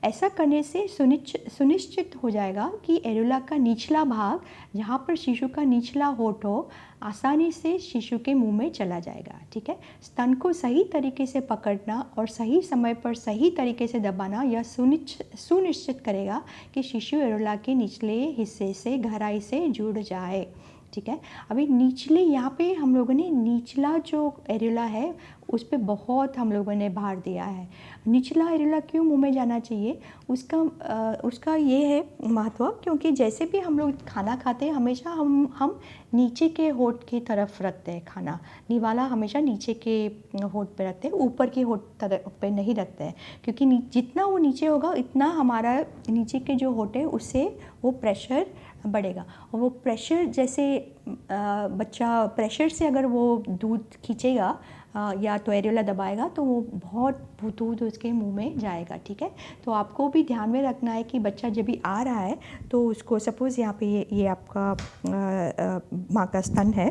ऐसा करने से सुनिश्चित हो जाएगा कि एरियोला का निचला भाग, जहाँ पर शिशु का निचला होठ हो, आसानी से शिशु के मुंह में चला जाएगा, ठीक है। स्तन को सही तरीके से पकड़ना और सही समय पर सही तरीके से दबाना यह सुनिश्चित करेगा कि शिशु एरियोला के निचले हिस्से से गहराई से जुड़ जाए, ठीक है। अभी निचले यहाँ पे हम लोगों ने निचला जो एरियोला है उस पर बहुत हम लोगों ने भार दिया है। निचला एरियोला क्यों मुंह में जाना चाहिए, उसका ये है महत्व, क्योंकि जैसे भी हम लोग खाना खाते हैं हमेशा हम नीचे के होठ की तरफ रखते हैं खाना। निवाला हमेशा नीचे के होठ पे रखते हैं, ऊपर के होठ तरफ पे नहीं रखते हैं, क्योंकि जितना वो नीचे होगा इतना हमारा नीचे के जो होठ है उससे वो प्रेशर बढ़ेगा। और वो प्रेशर जैसे बच्चा प्रेशर से अगर वो दूध खींचेगा या तो एरियोला दबाएगा तो वो बहुत दूध उसके मुंह में जाएगा, ठीक है। तो आपको भी ध्यान में रखना है कि बच्चा जब भी आ रहा है तो उसको सपोज़ यहाँ पे ये आपका माँ का स्तन है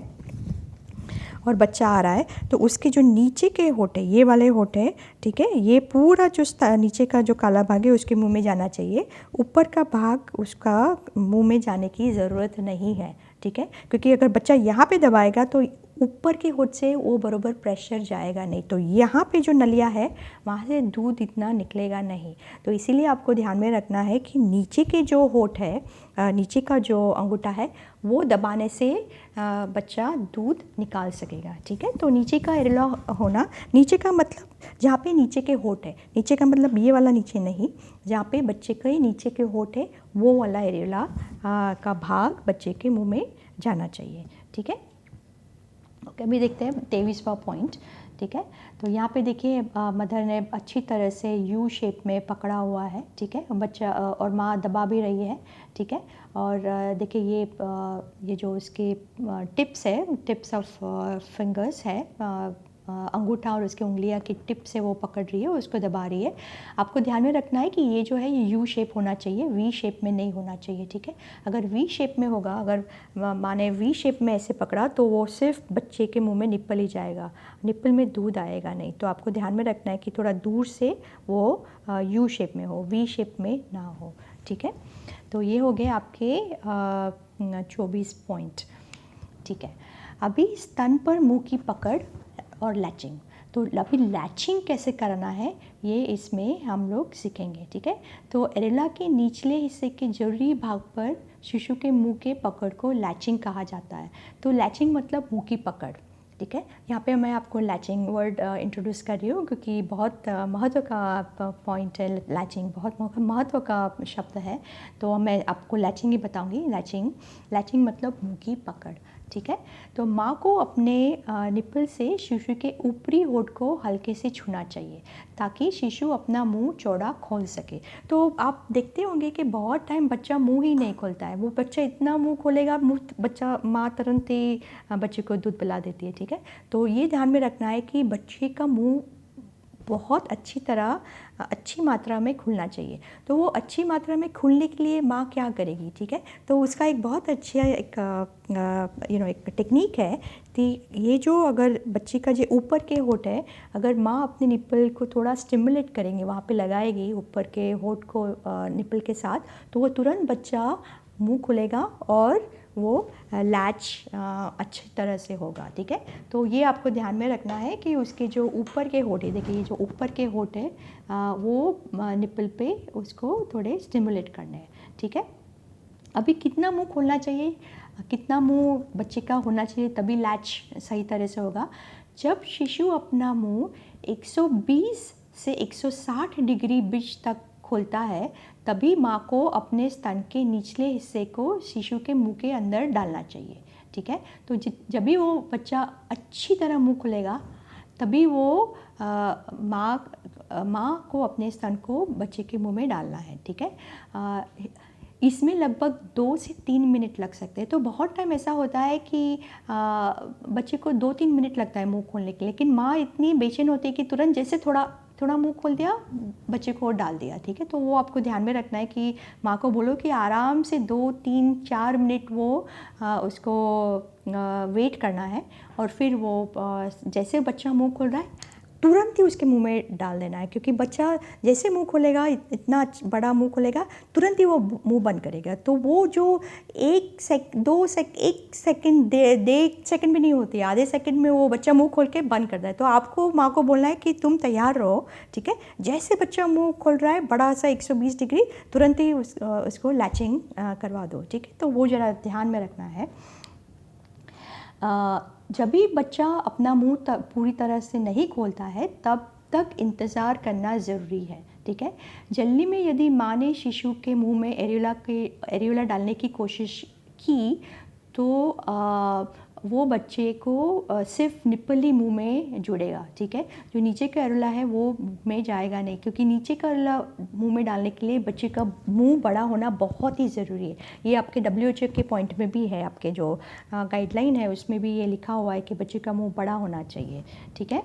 और बच्चा आ रहा है तो उसके जो नीचे के होठ है, ये वाले होठ है, ठीक है, ये पूरा जो नीचे का जो काला भाग है उसके मुंह में जाना चाहिए। ऊपर का भाग उसका मुंह में जाने की ज़रूरत नहीं है, ठीक है, क्योंकि अगर बच्चा यहाँ पे दबाएगा तो ऊपर के होठ से वो बरोबर प्रेशर जाएगा नहीं, तो यहाँ पे जो नलिया है वहाँ से दूध इतना निकलेगा नहीं। तो इसीलिए आपको ध्यान में रखना है कि नीचे के जो होठ है, नीचे का जो अंगूठा है वो दबाने से बच्चा दूध निकाल सकेगा, ठीक है। तो नीचे का एरियोला होना, नीचे का मतलब जहाँ पे नीचे के होठ है, नीचे का मतलब ये वाला नीचे नहीं, जहाँ पे बच्चे के नीचे के होठ है वो वाला एरियोला का भाग बच्चे के मुंह में जाना चाहिए, ठीक है। ओके, अभी देखते हैं 23वां पॉइंट, ठीक है। तो यहाँ पे देखिए मदर ने अच्छी तरह से यू शेप में पकड़ा हुआ है, ठीक है, बच्चा और माँ दबा भी रही है, ठीक है। और देखिए ये जो उसके टिप्स है, टिप्स ऑफ फिंगर्स है, अंगूठा और उसकी उंगलियां की टिप से वो पकड़ रही है, उसको दबा रही है। आपको ध्यान में रखना है कि ये जो है ये यू शेप होना चाहिए, वी शेप में नहीं होना चाहिए, ठीक है। अगर वी शेप में होगा, अगर माने वी शेप में ऐसे पकड़ा तो वो सिर्फ बच्चे के मुंह में निप्पल ही जाएगा, निप्पल में दूध आएगा नहीं। तो आपको ध्यान में रखना है कि थोड़ा दूर से वो यू शेप में हो, वी शेप में ना हो, ठीक है। तो ये हो गए आपके 24 पॉइंट, ठीक है। अभी स्तन पर मुंह की पकड़ और लैचिंग, तो अभी लैचिंग कैसे करना है ये इसमें हम लोग सीखेंगे, ठीक है। तो एरियोला के निचले हिस्से के जरूरी भाग पर शिशु के मुंह के पकड़ को लैचिंग कहा जाता है। तो लैचिंग मतलब मुंह की पकड़, ठीक है। यहाँ पे मैं आपको लैचिंग वर्ड इंट्रोड्यूस कर रही हूँ क्योंकि बहुत महत्व का पॉइंट है, लैचिंग बहुत महत्व का शब्द है, तो मैं आपको लैचिंग ही बताऊँगी। लैचिंग मतलब मुंह की पकड़, ठीक है। तो माँ को अपने निप्पल से शिशु के ऊपरी होठ को हल्के से छूना चाहिए ताकि शिशु अपना मुंह चौड़ा खोल सके। तो आप देखते होंगे कि बहुत टाइम बच्चा मुंह ही नहीं खोलता है, वो बच्चा इतना मुंह खोलेगा बच्चा माँ तुरंत ही बच्चे को दूध पिला देती है, ठीक है। तो ये ध्यान में रखना है कि बच्चे का मुंह बहुत अच्छी तरह अच्छी मात्रा में खुलना चाहिए। तो वो अच्छी मात्रा में खुलने के लिए माँ क्या करेगी, ठीक है। तो उसका एक बहुत अच्छा एक टेक्निक है कि ये जो अगर बच्चे का जो ऊपर के होठ है, अगर माँ अपने निप्पल को थोड़ा स्टिमुलेट करेंगे, वहाँ पे लगाएगी ऊपर के होठ को निप्पल के साथ, तो वो तुरंत बच्चा मुंह खुलेगा और वो लैच अच्छी तरह से होगा, ठीक है। तो ये आपको ध्यान में रखना है कि उसके जो ऊपर के होठ है, देखिए ये जो ऊपर के होठ है वो निप्पल पे उसको थोड़े स्टिमुलेट करने हैं, ठीक है। अभी कितना मुंह खोलना चाहिए, कितना मुंह बच्चे का होना चाहिए तभी लैच सही तरह से होगा। जब शिशु अपना मुंह 120 से 160 डिग्री बीच तक खोलता है तभी माँ को अपने स्तन के निचले हिस्से को शिशु के मुंह के अंदर डालना चाहिए, ठीक है। तो जब भी वो बच्चा अच्छी तरह मुंह खुलेगा तभी वो माँ माँ को अपने स्तन को बच्चे के मुंह में डालना है, ठीक है। इसमें लगभग 2 से 3 मिनट लग सकते हैं। तो बहुत टाइम ऐसा होता है कि बच्चे को 2-3 मिनट लगता है मुंह खोलने के लिए, लेकिन माँ इतनी बेचैन होती है कि तुरंत जैसे थोड़ा थोड़ा मुंह खोल दिया, बच्चे को डाल दिया, ठीक है। तो वो आपको ध्यान में रखना है कि माँ को बोलो कि आराम से 2-3-4 मिनट वो उसको वेट करना है, और फिर वो जैसे बच्चा मुंह खोल रहा है तुरंत ही उसके मुंह में डाल देना है, क्योंकि बच्चा जैसे मुंह खोलेगा, इतना बड़ा मुंह खोलेगा, तुरंत ही वो मुंह बंद करेगा। तो वो जो 1 सेकंड 1 सेकंड भी नहीं होती, आधे सेकंड में वो बच्चा मुंह खोल के बंद करता है। तो आपको माँ को बोलना है कि तुम तैयार रहो, ठीक है। जैसे बच्चा मुंह खोल रहा है बड़ा सा 120 डिग्री, तुरंत ही उसको लैचिंग करवा दो, ठीक है। तो वो ज़रा ध्यान में रखना है। जब भी बच्चा अपना मुंह पूरी तरह से नहीं खोलता है तब तक इंतज़ार करना ज़रूरी है, ठीक है। जल्दी में यदि माँ ने शिशु के मुंह में एरियोला डालने की कोशिश की तो वो बच्चे को सिर्फ निप्पल ही मुंह में जुड़ेगा, ठीक है। जो नीचे का एरियोला है वो में जाएगा नहीं, क्योंकि नीचे का एरियोला मुंह में डालने के लिए बच्चे का मुंह बड़ा होना बहुत ही ज़रूरी है। ये आपके WHO के पॉइंट में भी है, आपके जो गाइडलाइन है उसमें भी ये लिखा हुआ है कि बच्चे का मुंह बड़ा होना चाहिए, ठीक है।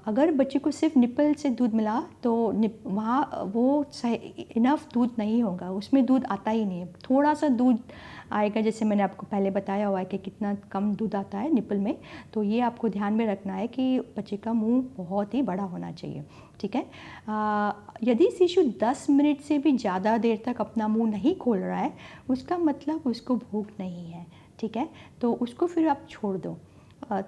अगर बच्चे को सिर्फ निप्पल से दूध मिला तो वहाँ वो इनफ दूध नहीं होगा, उसमें दूध आता ही नहीं है, थोड़ा सा दूध आएगा, जैसे मैंने आपको पहले बताया हुआ है कि कितना कम दूध आता है निप्पल में। तो ये आपको ध्यान में रखना है कि बच्चे का मुंह बहुत ही बड़ा होना चाहिए, ठीक है। यदि शिशु 10 मिनट से भी ज़्यादा देर तक अपना मुंह नहीं खोल रहा है, उसका मतलब उसको भूख नहीं है, ठीक है। तो उसको फिर आप छोड़ दो,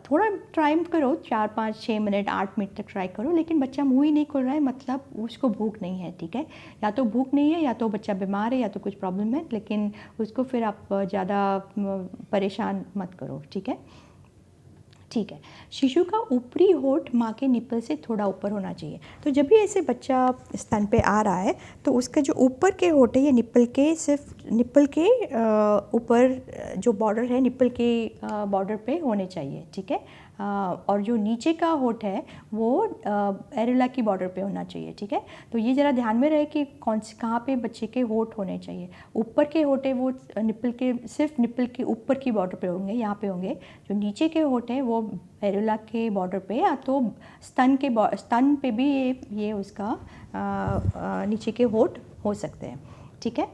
थोड़ा ट्राई करो, 4-5-6 मिनट 8 मिनट तक ट्राई करो, लेकिन बच्चा मुंह ही नहीं खोल रहा है मतलब उसको भूख नहीं है, ठीक है। या तो भूख नहीं है, या तो बच्चा बीमार है, या तो कुछ प्रॉब्लम है, लेकिन उसको फिर आप ज़्यादा परेशान मत करो, ठीक है। ठीक है। शिशु का ऊपरी होंठ माँ के निप्पल से थोड़ा ऊपर होना चाहिए। तो जब भी ऐसे बच्चा स्तन पे आ रहा है तो उसका जो ऊपर के होंठ है ये निप्पल के सिर्फ निप्पल के ऊपर जो बॉर्डर है निप्पल के बॉर्डर पे होने चाहिए, ठीक है। और जो नीचे का होंठ है वो एरियोला की बॉर्डर पे होना चाहिए, ठीक है। तो ये ज़रा ध्यान में रहे कि कहाँ पे बच्चे के होंठ होने चाहिए। ऊपर के होंठ है वो निप्पल के सिर्फ निप्पल के ऊपर की बॉर्डर पे होंगे, यहाँ पे होंगे। जो नीचे के होंठ है वो एरियोला के बॉर्डर पे, या तो स्तन पे भी ये उसका नीचे के होंठ हो सकते हैं, ठीक है।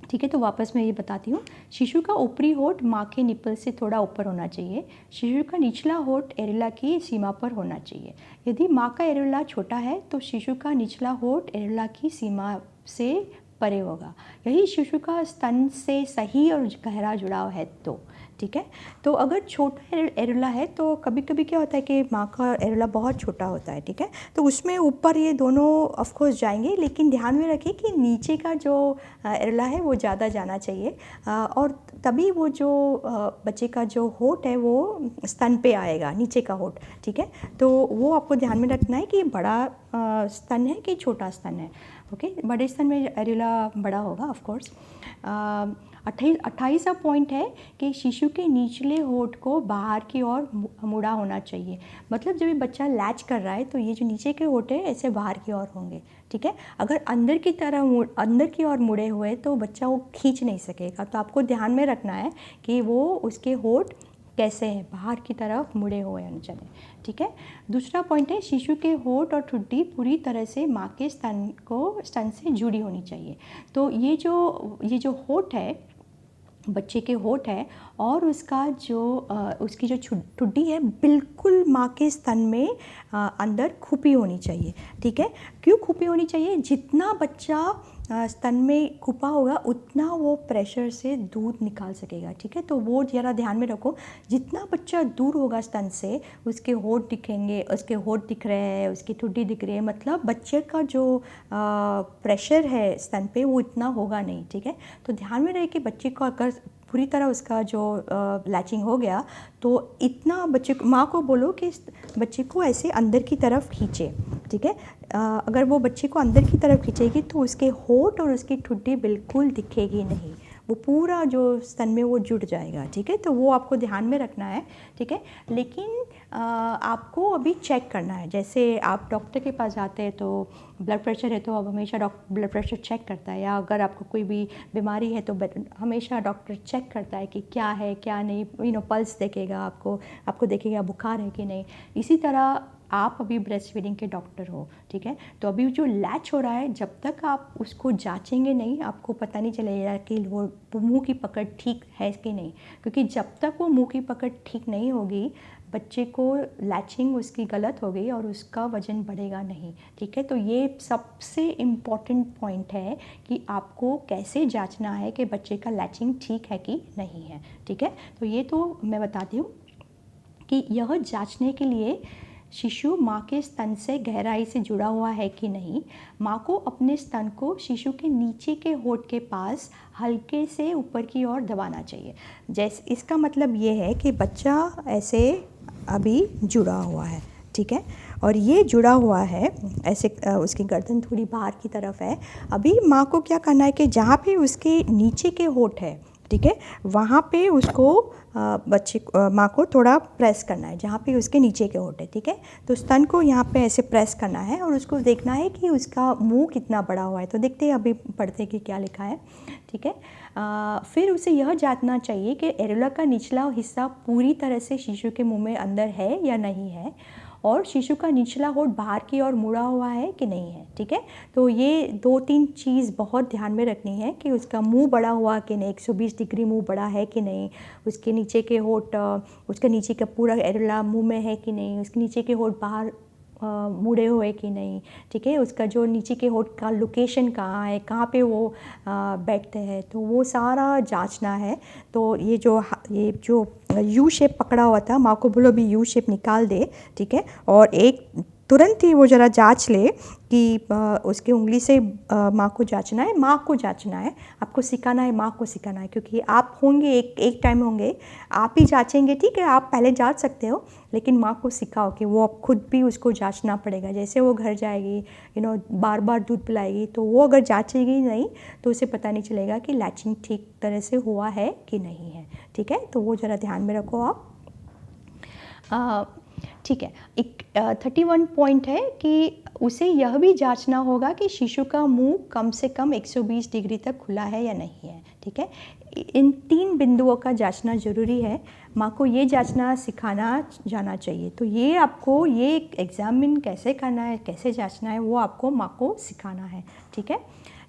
ठीक है, तो वापस मैं ये बताती हूँ। शिशु का ऊपरी होंठ माँ के निप्पल से थोड़ा ऊपर होना चाहिए। शिशु का निचला होंठ एरियोला की सीमा पर होना चाहिए। यदि माँ का एरियोला छोटा है तो शिशु का निचला होंठ एरियोला की सीमा से परे होगा। यही शिशु का स्तन से सही और गहरा जुड़ाव है तो, ठीक है। तो अगर छोटा एरियोला है तो कभी कभी क्या होता है कि माँ का एरियोला बहुत छोटा होता है, ठीक है। तो उसमें ऊपर ये दोनों ऑफ कोर्स जाएंगे, लेकिन ध्यान में रखिए कि नीचे का जो एरियोला है वो ज़्यादा जाना चाहिए, और तभी वो जो बच्चे का जो होंठ है वो स्तन पे आएगा, नीचे का होंठ, ठीक है। तो वो आपको ध्यान में रखना है कि बड़ा स्तन है कि छोटा स्तन है, ओके। बड़े स्तन में एरियोला बड़ा होगा ऑफ कोर्स। 28वां पॉइंट है कि शिशु के निचले होंठ को बाहर की ओर मुड़ा होना चाहिए। मतलब जब ये बच्चा लैच कर रहा है तो ये जो नीचे के होंठ है ऐसे बाहर की ओर होंगे, ठीक है। अगर अंदर की ओर मुड़े हुए तो बच्चा वो खींच नहीं सकेगा। तो आपको ध्यान में रखना है कि वो उसके होंठ कैसे हैं, बाहर की तरफ मुड़े हुए होने चाहिए, ठीक है। दूसरा पॉइंट है शिशु के होंठ और ठुड्डी पूरी तरह से माँ के स्तन से जुड़ी होनी चाहिए। तो ये जो होंठ है, बच्चे के होंठ है, और उसकी जो ठुड्डी है बिल्कुल माँ के स्तन में अंदर खुपी होनी चाहिए, ठीक है। क्यों खुपी होनी चाहिए? जितना बच्चा स्तन में खुपा होगा उतना वो प्रेशर से दूध निकाल सकेगा, ठीक है। तो वो ज़रा ध्यान में रखो, जितना बच्चा दूर होगा स्तन से उसके होंठ दिखेंगे, उसके होंठ दिख रहे हैं, उसकी ठुड्डी दिख रही है, मतलब बच्चे का जो प्रेशर है स्तन पे वो इतना होगा नहीं, ठीक है। तो ध्यान में रहे कि बच्चे को अगर पूरी तरह उसका जो लैचिंग हो गया तो इतना बच्चे को, माँ को बोलो कि बच्चे को ऐसे अंदर की तरफ खींचे, ठीक है। अगर वो बच्चे को अंदर की तरफ खींचेगी तो उसके होंठ और उसकी ठुड्डी बिल्कुल दिखेगी नहीं, वो पूरा जो स्तन में वो जुड़ जाएगा, ठीक है। तो वो आपको ध्यान में रखना है, ठीक है। लेकिन आपको अभी चेक करना है। जैसे आप डॉक्टर के पास जाते हैं तो ब्लड प्रेशर है तो अब हमेशा ब्लड प्रेशर चेक करता है, या अगर आपको कोई भी बीमारी है तो हमेशा डॉक्टर चेक करता है कि क्या है क्या नहीं, पल्स देखेगा आपको देखेगा बुखार है कि नहीं। इसी तरह आप अभी ब्रेस्ट फीडिंग के डॉक्टर हो, ठीक है। तो अभी जो लैच हो रहा है, जब तक आप उसको जांचेंगे नहीं आपको पता नहीं चलेगा कि वो मुंह की पकड़ ठीक है कि नहीं, क्योंकि जब तक वो मुंह की पकड़ ठीक नहीं होगी बच्चे को लैचिंग उसकी गलत हो गई और उसका वज़न बढ़ेगा नहीं, ठीक है। तो ये सबसे इम्पॉर्टेंट पॉइंट है कि आपको कैसे जांचना है कि बच्चे का लैचिंग ठीक है कि नहीं है, ठीक है। तो ये तो मैं बताती हूँ कि यह जांचने के लिए शिशु माँ के स्तन से गहराई से जुड़ा हुआ है कि नहीं, माँ को अपने स्तन को शिशु के नीचे के होंठ के पास हल्के से ऊपर की ओर दबाना चाहिए। जैसे इसका मतलब ये है कि बच्चा ऐसे अभी जुड़ा हुआ है, ठीक है, और ये जुड़ा हुआ है ऐसे, उसकी गर्दन थोड़ी बाहर की तरफ है। अभी माँ को क्या करना है कि जहाँ पे उसके नीचे के होंठ है, ठीक है, वहाँ पे उसको माँ को थोड़ा प्रेस करना है जहाँ पे उसके नीचे के होंठ है, ठीक है। तो स्तन को यहाँ पे ऐसे प्रेस करना है और उसको देखना है कि उसका मुंह कितना बड़ा हुआ है। तो देखते हैं अभी पढ़ते कि क्या लिखा है, ठीक है। फिर उसे यह जांचना चाहिए कि एरेोला का निचला हिस्सा पूरी तरह से शिशु के मुंह में अंदर है या नहीं है, और शिशु का निचला होंठ बाहर की ओर मुड़ा हुआ है कि नहीं है, ठीक है। तो ये 2-3 चीज़ बहुत ध्यान में रखनी है कि उसका मुंह बड़ा हुआ कि नहीं, 120 डिग्री मुंह बड़ा है कि नहीं, उसके नीचे के होंठ, उसके नीचे का पूरा एरेोला मुंह में है कि नहीं, उसके नीचे के होंठ बाहर मुड़े हुए कि नहीं, ठीक है। उसका जो नीचे के होंठ का लोकेशन कहाँ है, कहाँ पे वो बैठते हैं, तो वो सारा जांचना है। तो ये जो यू शेप पकड़ा हुआ था, माँ को बोलो भी यू शेप निकाल दे, ठीक है। और एक तुरंत ही वो ज़रा जांच ले कि उसकी उंगली से माँ को जांचना है, माँ को जांचना है, आपको सिखाना है, माँ को सिखाना है, क्योंकि आप होंगे एक टाइम होंगे आप ही जांचेंगे, ठीक है। आप पहले जांच सकते हो लेकिन माँ को सिखाओ कि वो अब खुद भी उसको जांचना पड़ेगा। जैसे वो घर जाएगी, बार बार दूध पिलाएगी, तो वो अगर जांचेगी नहीं तो उसे पता नहीं चलेगा कि लैचिंग ठीक तरह से हुआ है कि नहीं है, ठीक है। तो वो ज़रा ध्यान में रखो आप, ठीक है। एक 31 पॉइंट है कि उसे यह भी जांचना होगा कि शिशु का मुंह कम से कम 120 डिग्री तक खुला है या नहीं है, ठीक है। इन 3 बिंदुओं का जांचना ज़रूरी है। माँ को ये जांचना सिखाना जाना चाहिए। तो ये आपको ये एग्जामिन कैसे करना है, कैसे जांचना है, वो आपको माँ को सिखाना है, ठीक है,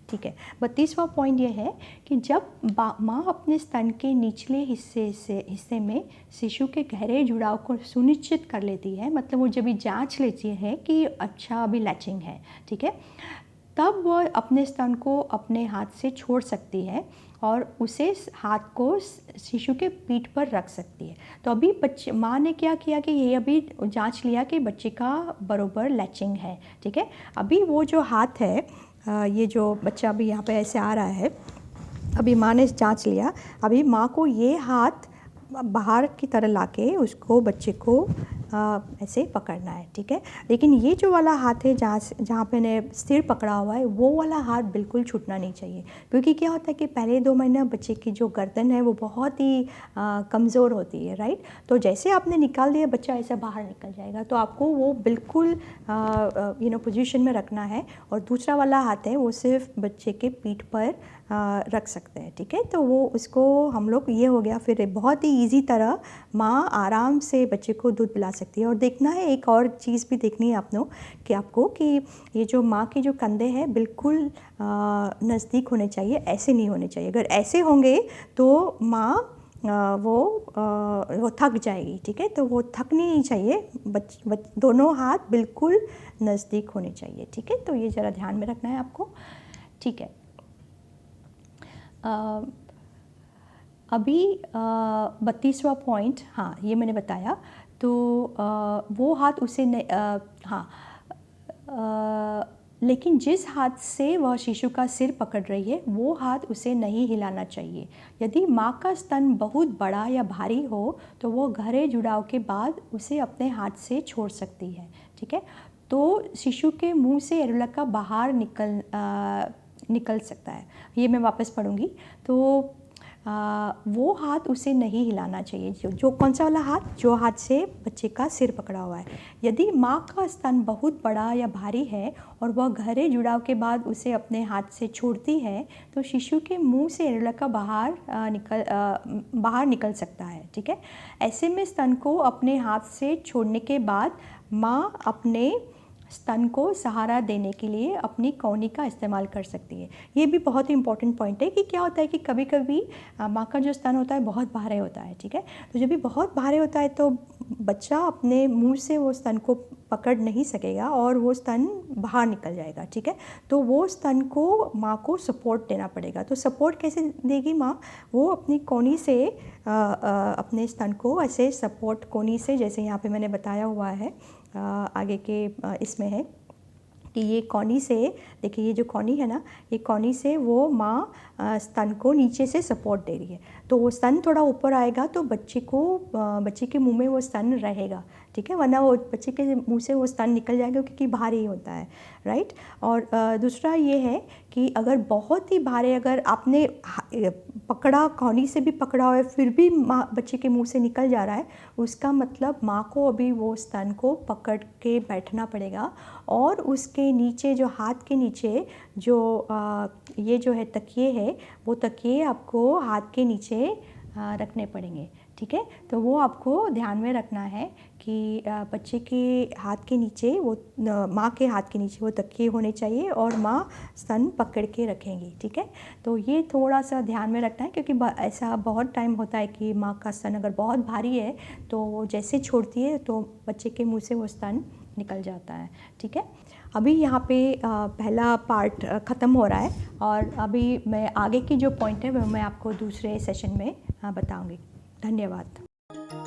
ठीक है। 32वां पॉइंट ये है कि जब माँ अपने स्तन के निचले हिस्से में शिशु के गहरे जुड़ाव को सुनिश्चित कर लेती है, मतलब वो जब भी जांच लेती है कि अच्छा अभी लैचिंग है, ठीक है, तब वह अपने स्तन को अपने हाथ से छोड़ सकती है और उसे हाथ को शिशु के पीठ पर रख सकती है। तो अभी माँ ने क्या किया कि ये अभी जांच लिया कि बच्चे का बरोबर लैचिंग है, ठीक है। अभी वो जो हाथ है, ये जो बच्चा अभी यहाँ पे ऐसे आ रहा है, अभी माँ ने जांच लिया, अभी माँ को ये हाथ बाहर की तरह लाके उसको बच्चे को ऐसे पकड़ना है, ठीक है। लेकिन ये जो वाला हाथ है जहाँ पे ने स्थिर पकड़ा हुआ है, वो वाला हाथ बिल्कुल छूटना नहीं चाहिए, क्योंकि क्या होता है कि पहले 2 महीना बच्चे की जो गर्दन है वो बहुत ही कमज़ोर होती है, राइट। तो जैसे आपने निकाल दिया बच्चा ऐसा बाहर निकल जाएगा, तो आपको वो बिल्कुल पोजीशन में रखना है। और दूसरा वाला हाथ है वो सिर्फ बच्चे के पीठ पर रख सकते हैं, ठीक है। तो वो उसको हम लोग, ये हो गया। फिर बहुत ही ईजी तरह माँ आराम से बच्चे को दूध पिला सकती है। और देखना है, एक और चीज़ भी देखनी है आपको कि ये जो माँ के जो कंधे हैं बिल्कुल नज़दीक होने चाहिए, ऐसे नहीं होने चाहिए। अगर ऐसे होंगे तो माँ वो थक जाएगी, ठीक है। तो वो थकनी नहीं चाहिए, दोनों हाथ बिल्कुल नज़दीक होने चाहिए, ठीक है। तो ये ज़रा ध्यान में रखना है आपको, ठीक है। अभी 32वां पॉइंट, हाँ ये मैंने बताया। तो वो हाथ उसे लेकिन जिस हाथ से वह शिशु का सिर पकड़ रही है वो हाथ उसे नहीं हिलाना चाहिए। यदि माँ का स्तन बहुत बड़ा या भारी हो तो वो गहरे जुड़ाव के बाद उसे अपने हाथ से छोड़ सकती है, ठीक है। तो शिशु के मुंह से एरेोला का बाहर निकल सकता है। ये मैं वापस पढ़ूंगी। तो वो हाथ उसे नहीं हिलाना चाहिए। जो कौन सा वाला हाथ? जो हाथ से बच्चे का सिर पकड़ा हुआ है। यदि माँ का स्तन बहुत बड़ा या भारी है और वह गहरे जुड़ाव के बाद उसे अपने हाथ से छोड़ती है तो शिशु के मुंह से एरोला बाहर निकल सकता है। ठीक है, ऐसे में स्तन को अपने हाथ से छोड़ने के बाद माँ अपने स्तन को सहारा देने के लिए अपनी कौनी का इस्तेमाल कर सकती है। ये भी बहुत ही इंपॉर्टेंट पॉइंट है कि क्या होता है कि कभी कभी माँ का जो स्तन होता है बहुत भारी होता है। ठीक है, तो जब भी बहुत भारी होता है तो बच्चा अपने मुंह से वो स्तन को पकड़ नहीं सकेगा और वो स्तन बाहर निकल जाएगा। ठीक है, तो वो स्तन को माँ को सपोर्ट देना पड़ेगा। तो सपोर्ट कैसे देगी माँ? वो अपनी कोनी से अपने स्तन को ऐसे सपोर्ट कोनी से, जैसे यहाँ पे मैंने बताया हुआ है आगे के इसमें है कि ये कोनी से, देखिए ये जो कोनी है ना, ये कोनी से वो माँ स्तन को नीचे से सपोर्ट दे रही है। तो वो स्तन थोड़ा ऊपर आएगा तो बच्चे के मुंह में वो स्तन रहेगा। ठीक है, वरना वो बच्चे के मुंह से वो स्तन निकल जाएगा क्योंकि भारी होता है, राइट। और दूसरा ये है कि अगर बहुत ही भारी, अगर आपने पकड़ा, कोनी से भी पकड़ा हुआ है फिर भी माँ बच्चे के मुंह से निकल जा रहा है, उसका मतलब माँ को अभी वो स्तन को पकड़ के बैठना पड़ेगा और उसके नीचे, जो हाथ के नीचे जो ये जो है तकिए है, वो तकिए आपको हाथ के नीचे रखने पड़ेंगे। ठीक है, तो वो आपको ध्यान में रखना है कि बच्चे के हाथ के नीचे वो माँ के हाथ के नीचे वो तकिए होने चाहिए और माँ स्तन पकड़ के रखेंगी। ठीक है, तो ये थोड़ा सा ध्यान में रखना है क्योंकि ऐसा बहुत टाइम होता है कि माँ का स्तन अगर बहुत भारी है तो वो जैसे छोड़ती है तो बच्चे के मुंह से वो स्तन निकल जाता है। ठीक है, अभी यहाँ पे पहला पार्ट ख़त्म हो रहा है और अभी मैं आगे की जो पॉइंट है वो मैं आपको दूसरे सेशन में बताऊँगी। धन्यवाद।